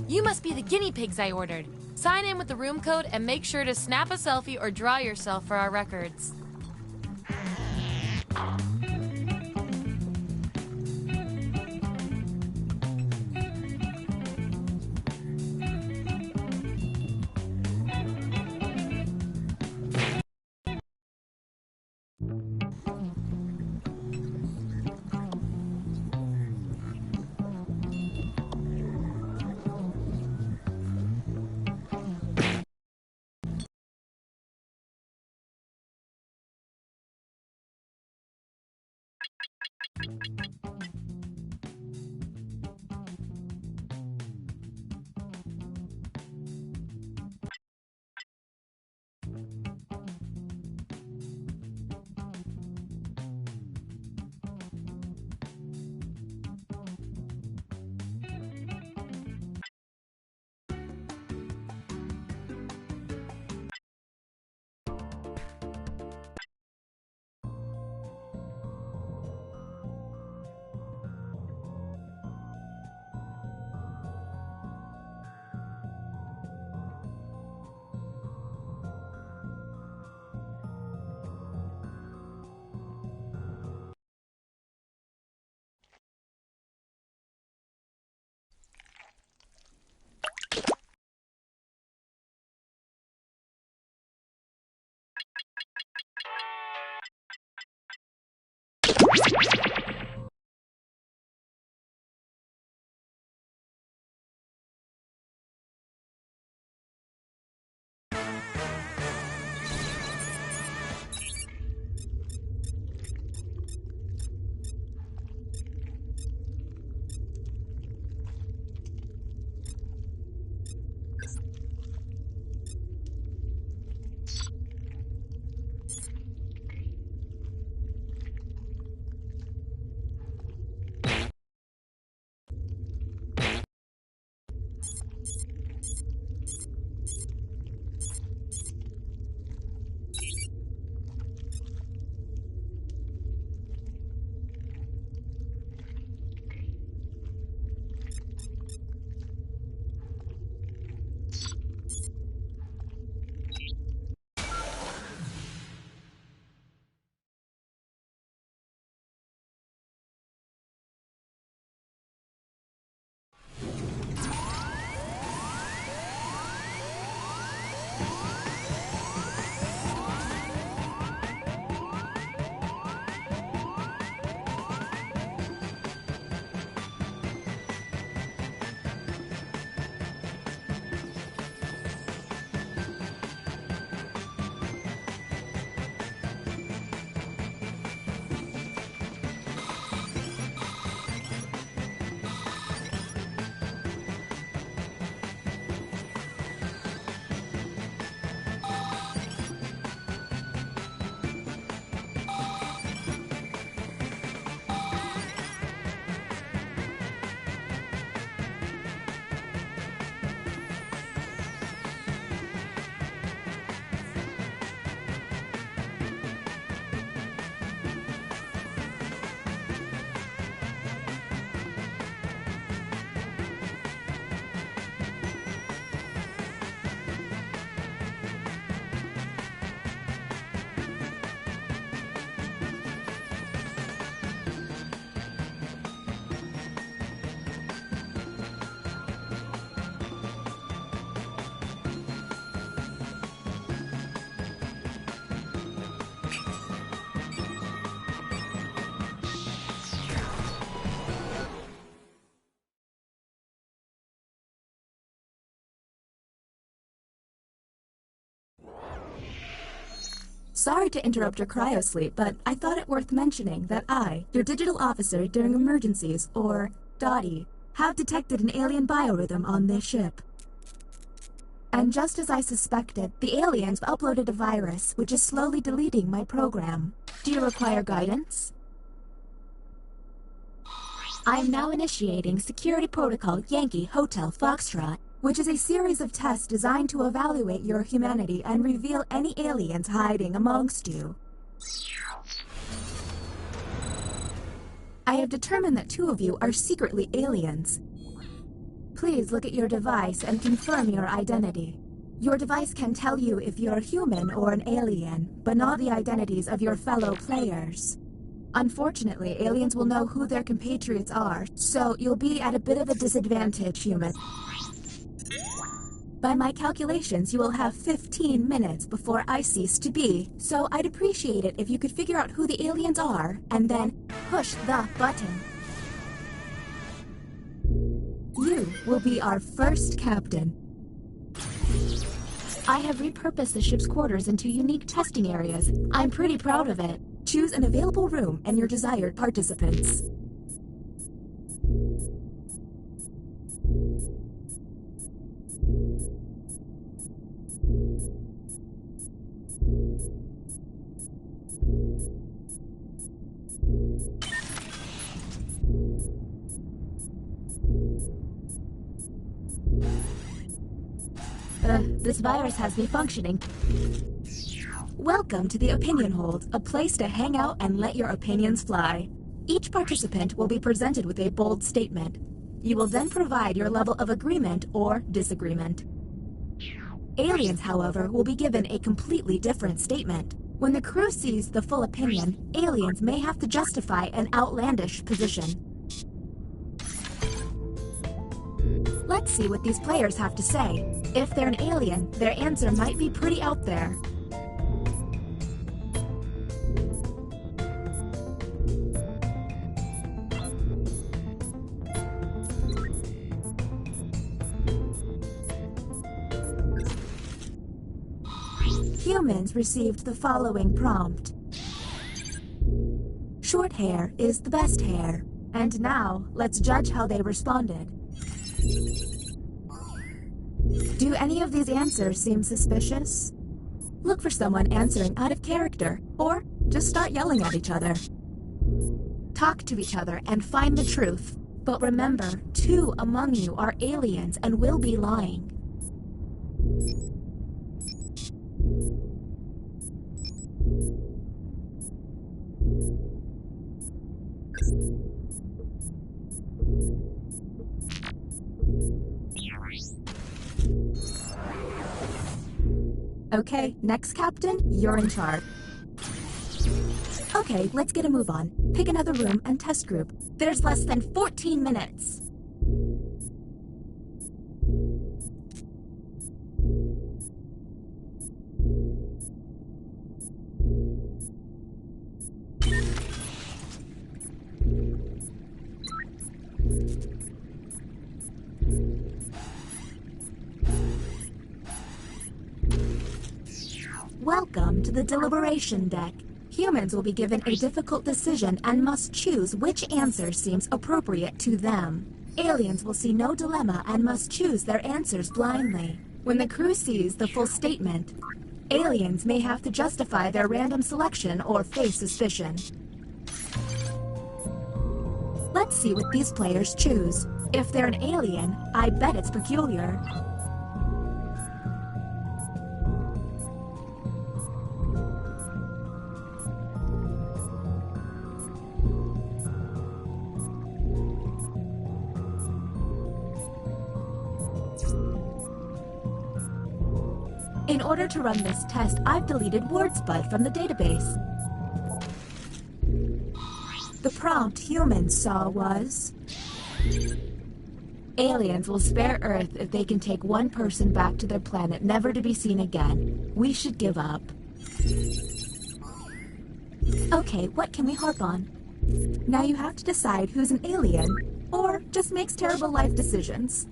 You must be the guinea pigs I ordered. Sign in with the room code and make sure to snap a selfie or draw yourself for our records. Sorry to interrupt your cryosleep, but I thought it worth mentioning that I, your digital officer during emergencies, or Dottie, have detected an alien biorhythm on this ship. And just as I suspected, the aliens uploaded a virus which is slowly deleting my program. Do you require guidance? I am now initiating Security Protocol Yankee Hotel Foxtrot, which is a series of tests designed to evaluate your humanity and reveal any aliens hiding amongst you. I have determined that 2 of you are secretly aliens. Please look at your device and confirm your identity. Your device can tell you if you're a human or an alien, but not the identities of your fellow players. Unfortunately, aliens will know who their compatriots are, so you'll be at a bit of a disadvantage, human. By my calculations, you will have 15 minutes before I cease to be, so I'd appreciate it if you could figure out who the aliens are, and then push the button. You will be our first captain. I have repurposed the ship's quarters into unique testing areas. I'm pretty proud of it. Choose an available room and your desired participants. This virus has me functioning. Welcome to the Opinion Hold, a place to hang out and let your opinions fly. Each participant will be presented with a bold statement. You will then provide your level of agreement or disagreement. Aliens, however, will be given a completely different statement. When the crew sees the full opinion, aliens may have to justify an outlandish position. Let's see what these players have to say. If they're an alien, their answer might be pretty out there. Humans received the following prompt. Short hair is the best hair. And now, let's judge how they responded. Do any of these answers seem suspicious? Look for someone answering out of character, or just start yelling at each other. Talk to each other and find the truth. But remember, 2 among you are aliens and will be lying. Okay, next captain, you're in charge. Okay, let's get a move on. Pick another room and test group. There's less than 14 minutes. Welcome to the deliberation deck. Humans will be given a difficult decision and must choose which answer seems appropriate to them. Aliens will see no dilemma and must choose their answers blindly. When the crew sees the full statement, aliens may have to justify their random selection or face suspicion. Let's see what these players choose. If they're an alien, I bet it's peculiar. In order to run this test, I've deleted WordSpud from the database. The prompt humans saw was... Aliens will spare Earth if they can take one person back to their planet, never to be seen again. We should give up. Okay, what can we harp on? Now you have to decide who's an alien, or just makes terrible life decisions.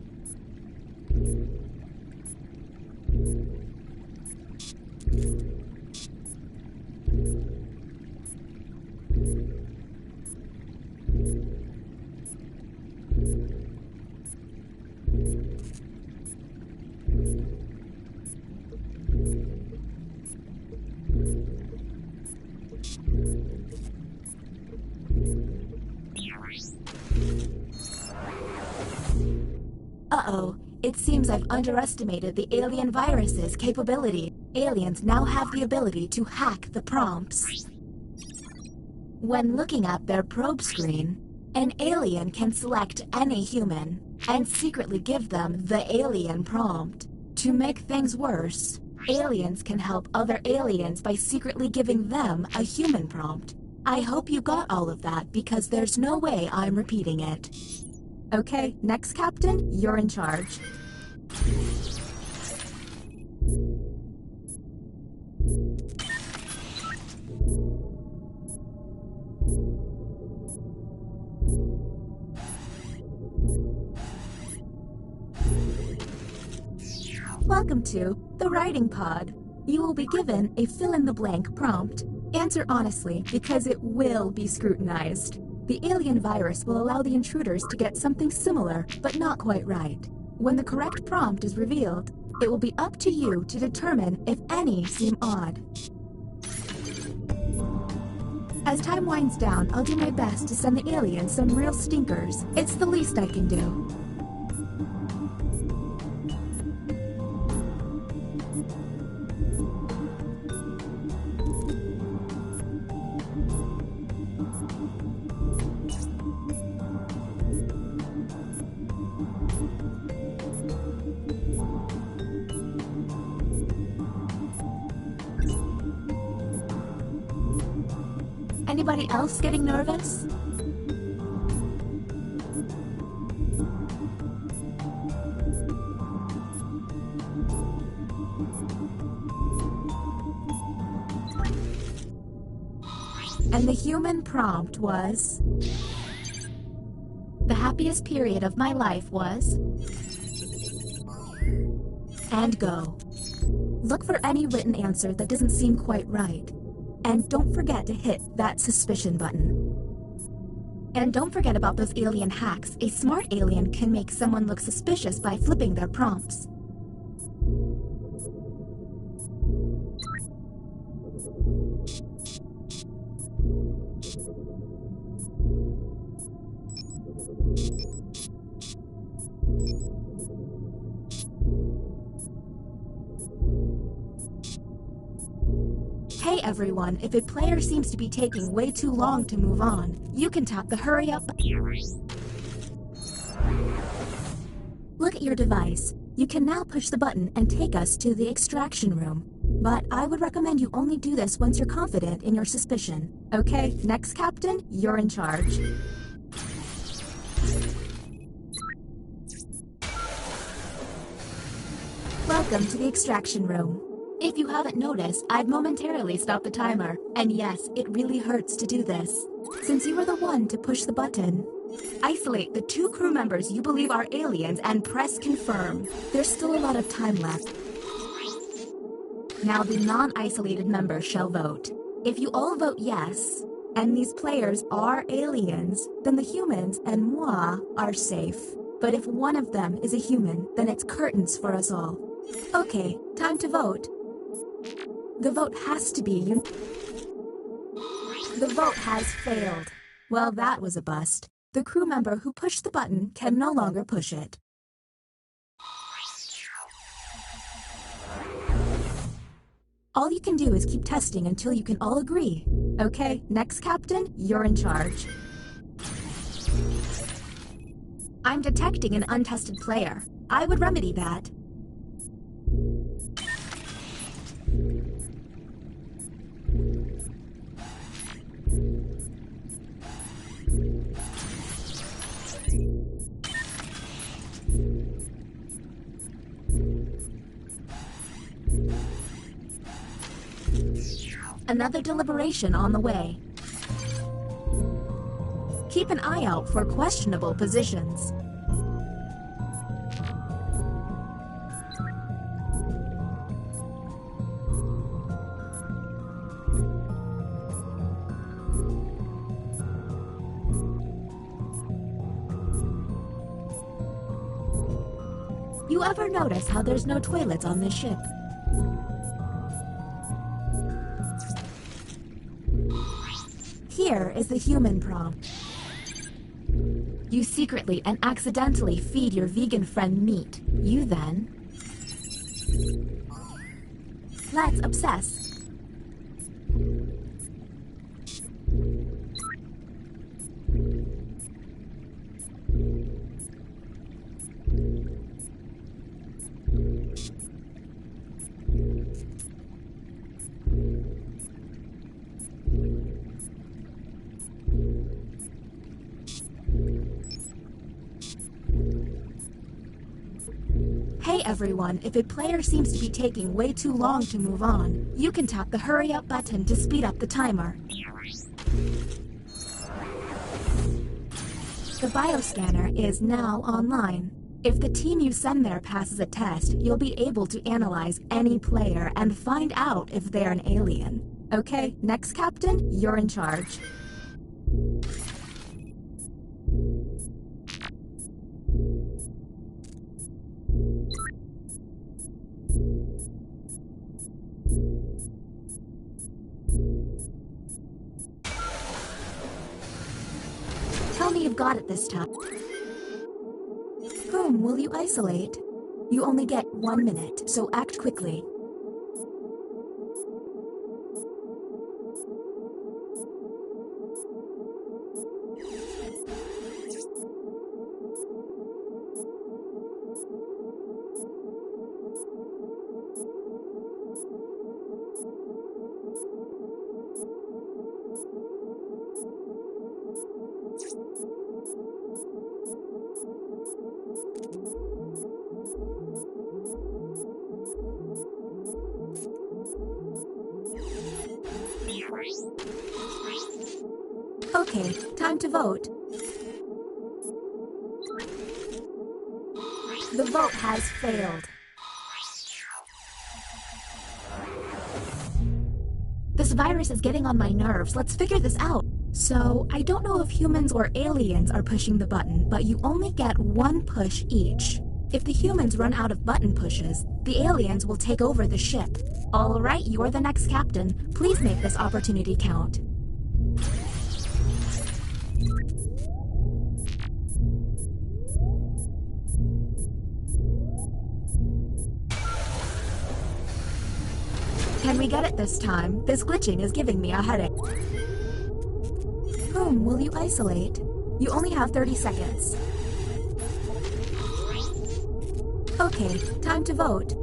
Uh-oh. It seems I've underestimated the alien virus's capability. Aliens now have the ability to hack the prompts. When looking at their probe screen, an alien can select any human and secretly give them the alien prompt. To make things worse, aliens can help other aliens by secretly giving them a human prompt. I hope you got all of that because there's no way I'm repeating it. Okay, next captain, you're in charge. Welcome to the Writing Pod. You will be given a fill-in-the-blank prompt. Answer honestly, because it will be scrutinized. The alien virus will allow the intruders to get something similar, but not quite right. When the correct prompt is revealed, it will be up to you to determine if any seem odd. As time winds down, I'll do my best to send the aliens some real stinkers. It's the least I can do. Anybody else getting nervous? And the human prompt was... The happiest period of my life was... And go. Look for any written answer that doesn't seem quite right. And don't forget to hit that suspicion button. And don't forget about those alien hacks. A smart alien can make someone look suspicious by flipping their prompts. Hey everyone, if a player seems to be taking way too long to move on, you can tap the hurry up button. Look at your device. You can now push the button and take us to the extraction room. But I would recommend you only do this once you're confident in your suspicion. Okay, next captain, you're in charge. Welcome to the extraction room. If you haven't noticed, I've momentarily stopped the timer. And yes, it really hurts to do this. Since you were the one to push the button, isolate the 2 crew members you believe are aliens and press confirm. There's still a lot of time left. Now the non-isolated members shall vote. If you all vote yes, and these players are aliens, then the humans and moi are safe. But if one of them is a human, then it's curtains for us all. Okay, time to vote. The vote has to be The vote has failed. Well, that was a bust. The crew member who pushed the button can no longer push it. All you can do is keep testing until you can all agree. Okay, next captain, you're in charge. I'm detecting an untested player. I would remedy that. Another deliberation on the way. Keep an eye out for questionable positions. You ever notice how there's no toilets on this ship? Here is the human prompt. You secretly and accidentally feed your vegan friend meat. You then... Let's obsess. everyone, if a player seems to be taking way too long to move on, you can tap the hurry up button to speed up the timer. The bioscanner is now online. If the team you send there passes a test, you'll be able to analyze any player and find out if they're an alien. Okay, next captain, you're in charge. Tell me you've got it this time. Whom will you isolate? You only get 1 minute, so act quickly. Okay, time to vote. The vote has failed. This virus is getting on my nerves. Let's figure this out. So, I don't know if humans or aliens are pushing the button, but you only get 1 push each. If the humans run out of button pushes, the aliens will take over the ship. Alright, you're the next captain. Please make this opportunity count. Can we get it this time? This glitching is giving me a headache. Whom will you isolate? You only have 30 seconds. Okay, time to vote.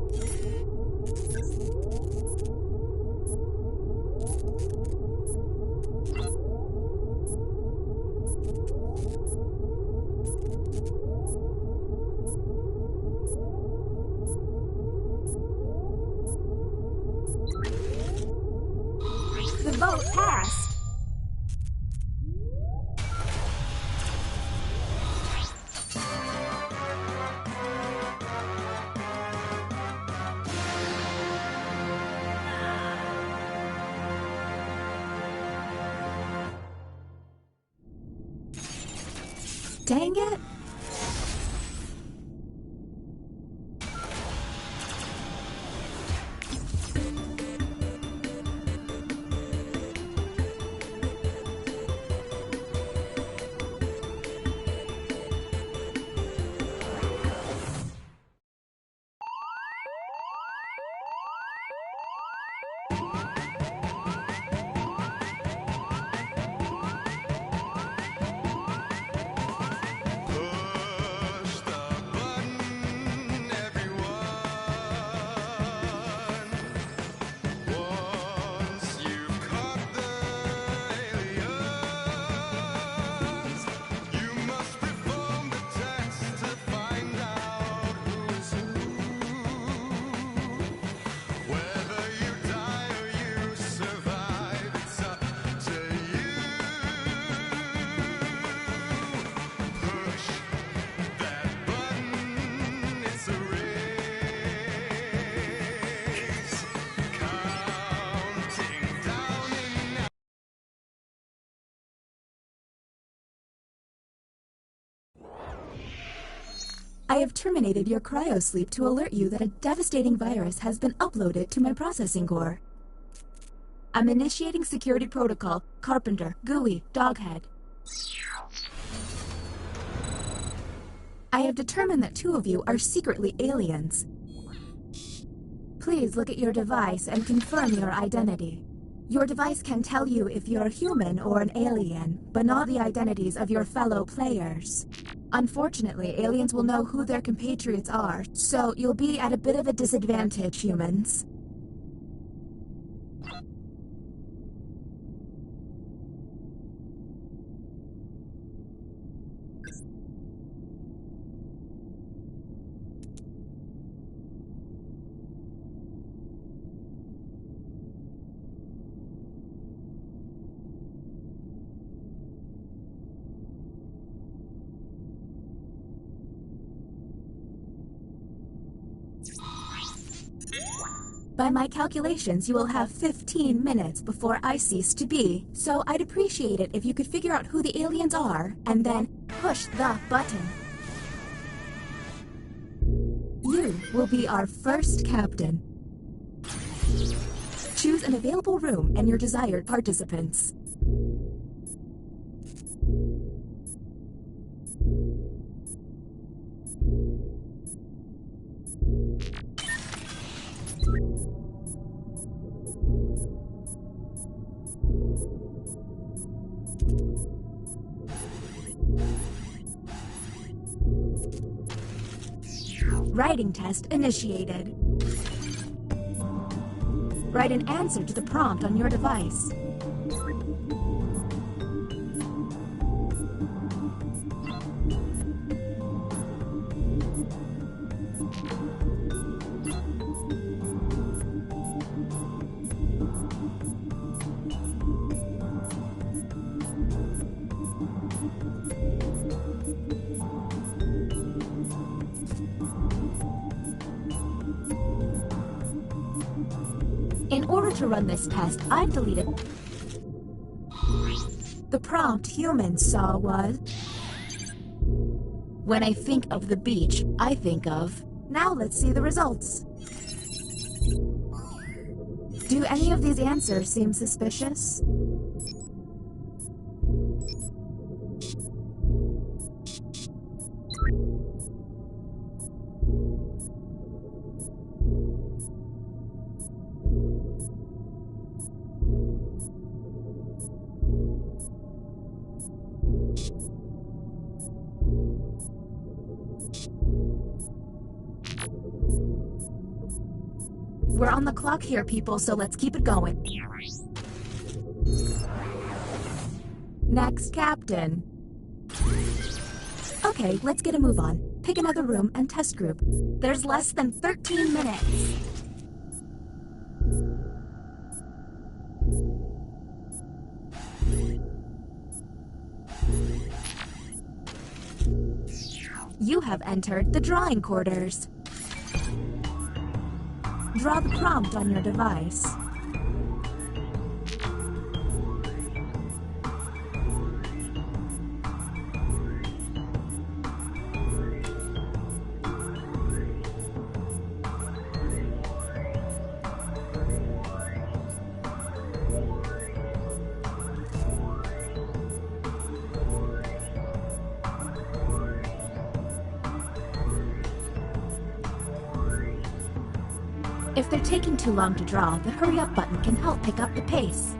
The vote passed. Dang it. I have terminated your cryosleep to alert you that a devastating virus has been uploaded to my processing core. I'm initiating security protocol. Carpenter, Gooey, Doghead. I have determined that 2 of you are secretly aliens. Please look at your device and confirm your identity. Your device can tell you if you're human or an alien, but not the identities of your fellow players. Unfortunately, aliens will know who their compatriots are, so you'll be at a bit of a disadvantage, humans. By my calculations, you will have 15 minutes before I cease to be. So I'd appreciate it if you could figure out who the aliens are and then push the button. You will be our first captain. Choose an available room and your desired participants. Writing test initiated. Write an answer to the prompt on your device. In order to run this test, I've deleted. The prompt humans saw was, when I think of the beach, I think of. Now let's see the results. Do any of these answers seem suspicious? We're on the clock here, people, so let's keep it going. Next, Captain. Okay, let's get a move on. Pick another room and test group. There's less than 13 minutes. You have entered the drawing quarters. Draw the prompt on your device. If they're taking too long to draw, the hurry up button can help pick up the pace.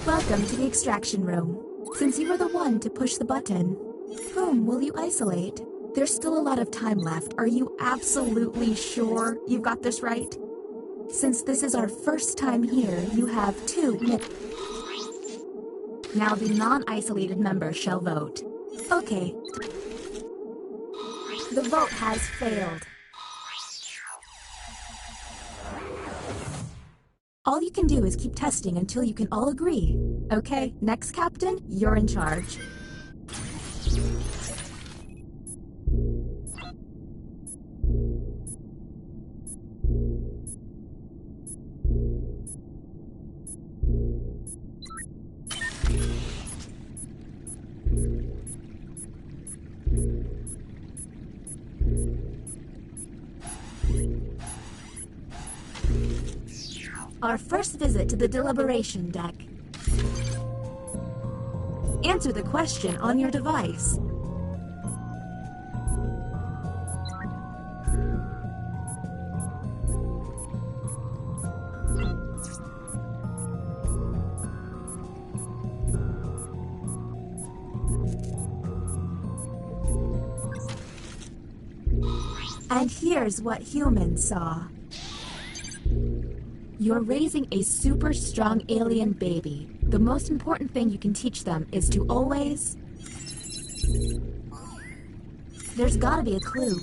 Welcome to the extraction room. Since you were the one to push the button, whom will you isolate? There's still a lot of time left. Are you absolutely sure you've got this right? Since this is our first time here, you have 2 minutes. Now the non-isolated member shall vote. Okay. The vote has failed. All you can do is keep testing until you can all agree. Okay, next captain, you're in charge. Our first visit to the deliberation deck. Answer the question on your device. And here's what humans saw. You're raising a super strong alien baby. The most important thing you can teach them is to always... There's gotta be a clue.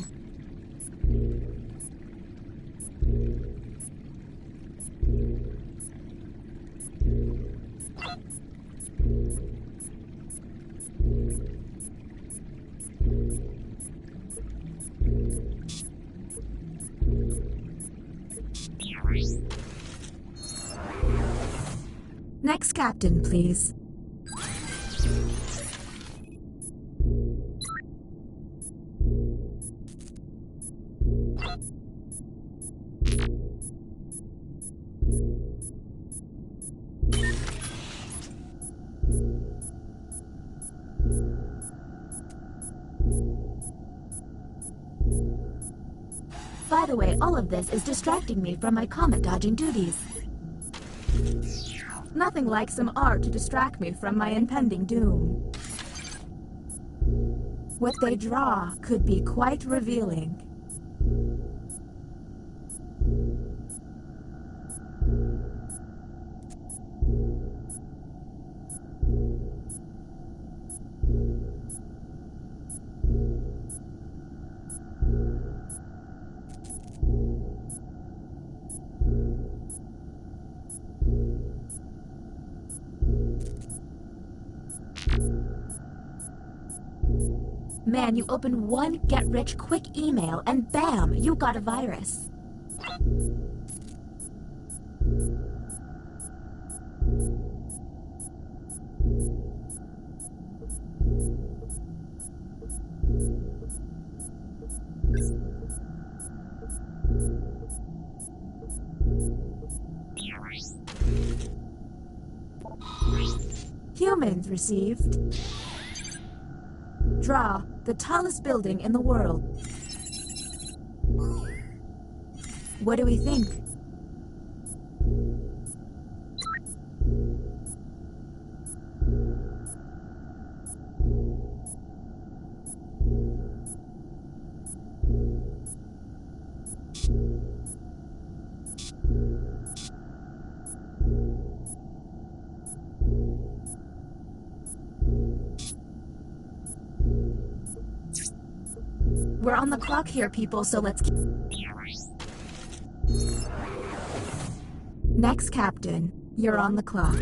Next captain, please. By the way, all of this is distracting me from my comet-dodging duties. Nothing like some art to distract me from my impending doom. What they draw could be quite revealing. Man, you open one get-rich-quick email and bam, you got a virus. Humans received. Draw the tallest building in the world. What do we think? We're on the clock here, people, so let's... Next captain, you're on the clock.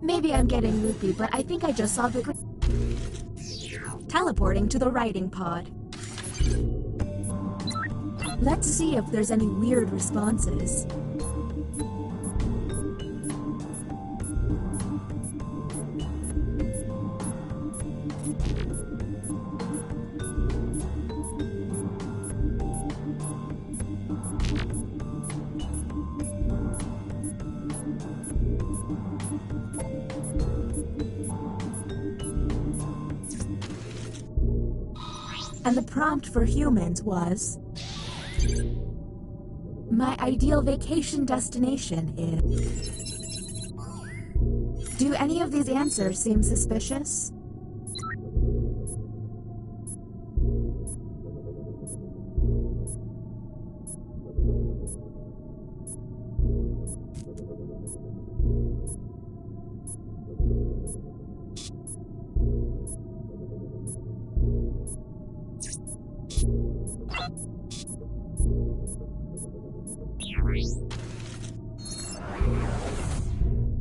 Maybe I'm getting loopy, but I think I just saw the... Teleporting to the writing pod. Let's see if there's any weird responses. And the prompt for humans was... My ideal vacation destination is... Do any of these answers seem suspicious?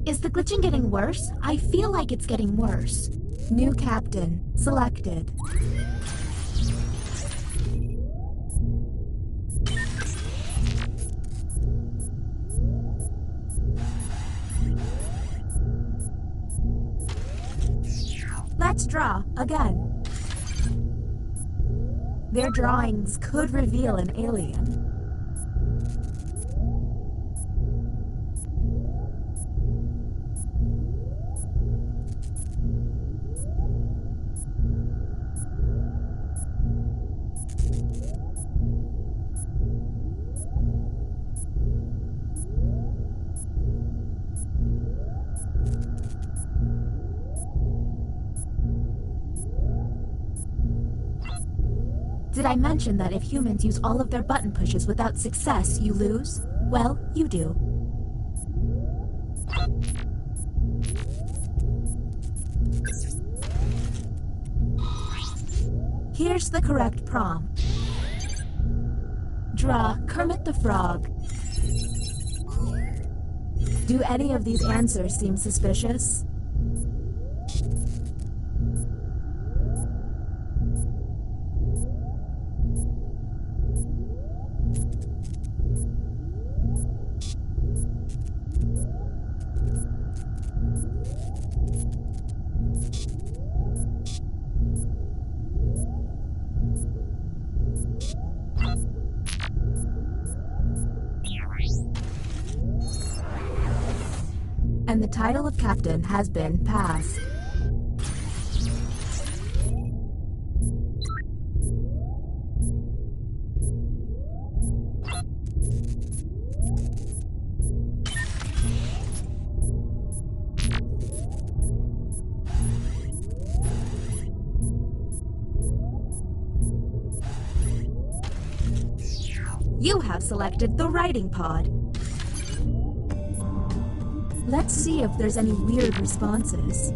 Is the glitching getting worse? I feel like it's getting worse. New captain selected. Let's draw again. Their drawings could reveal an alien. Did I mention that if humans use all of their button pushes without success, you lose? Well, you do. Here's the correct prompt. Draw Kermit the Frog. Do any of these answers seem suspicious? And the title of captain has been passed. You have selected the writing pod. Let's see if there's any weird responses.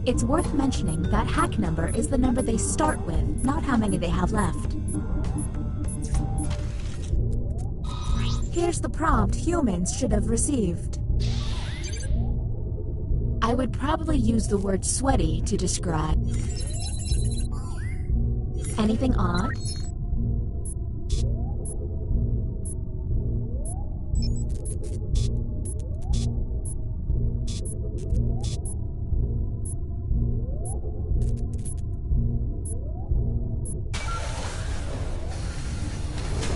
It's worth mentioning that hack number is the number they start with, not how many they have left. Here's the prompt humans should have received. I would probably use the word sweaty to describe. Anything odd?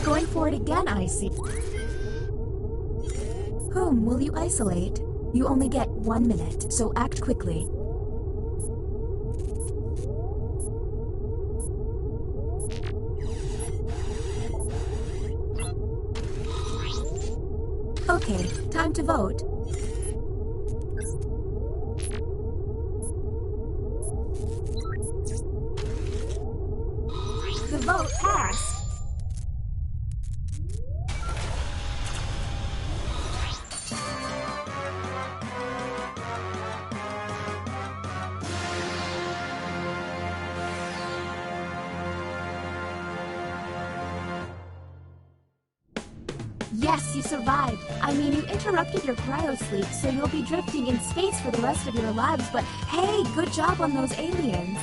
Going for it again, I see. Whom will you isolate? You only get 1 minute, so act quickly. Okay, time to vote. The vote passed. Yes, you survived. I mean, you interrupted your cryo-sleep, so you'll be drifting in space for the rest of your lives, but hey, good job on those aliens.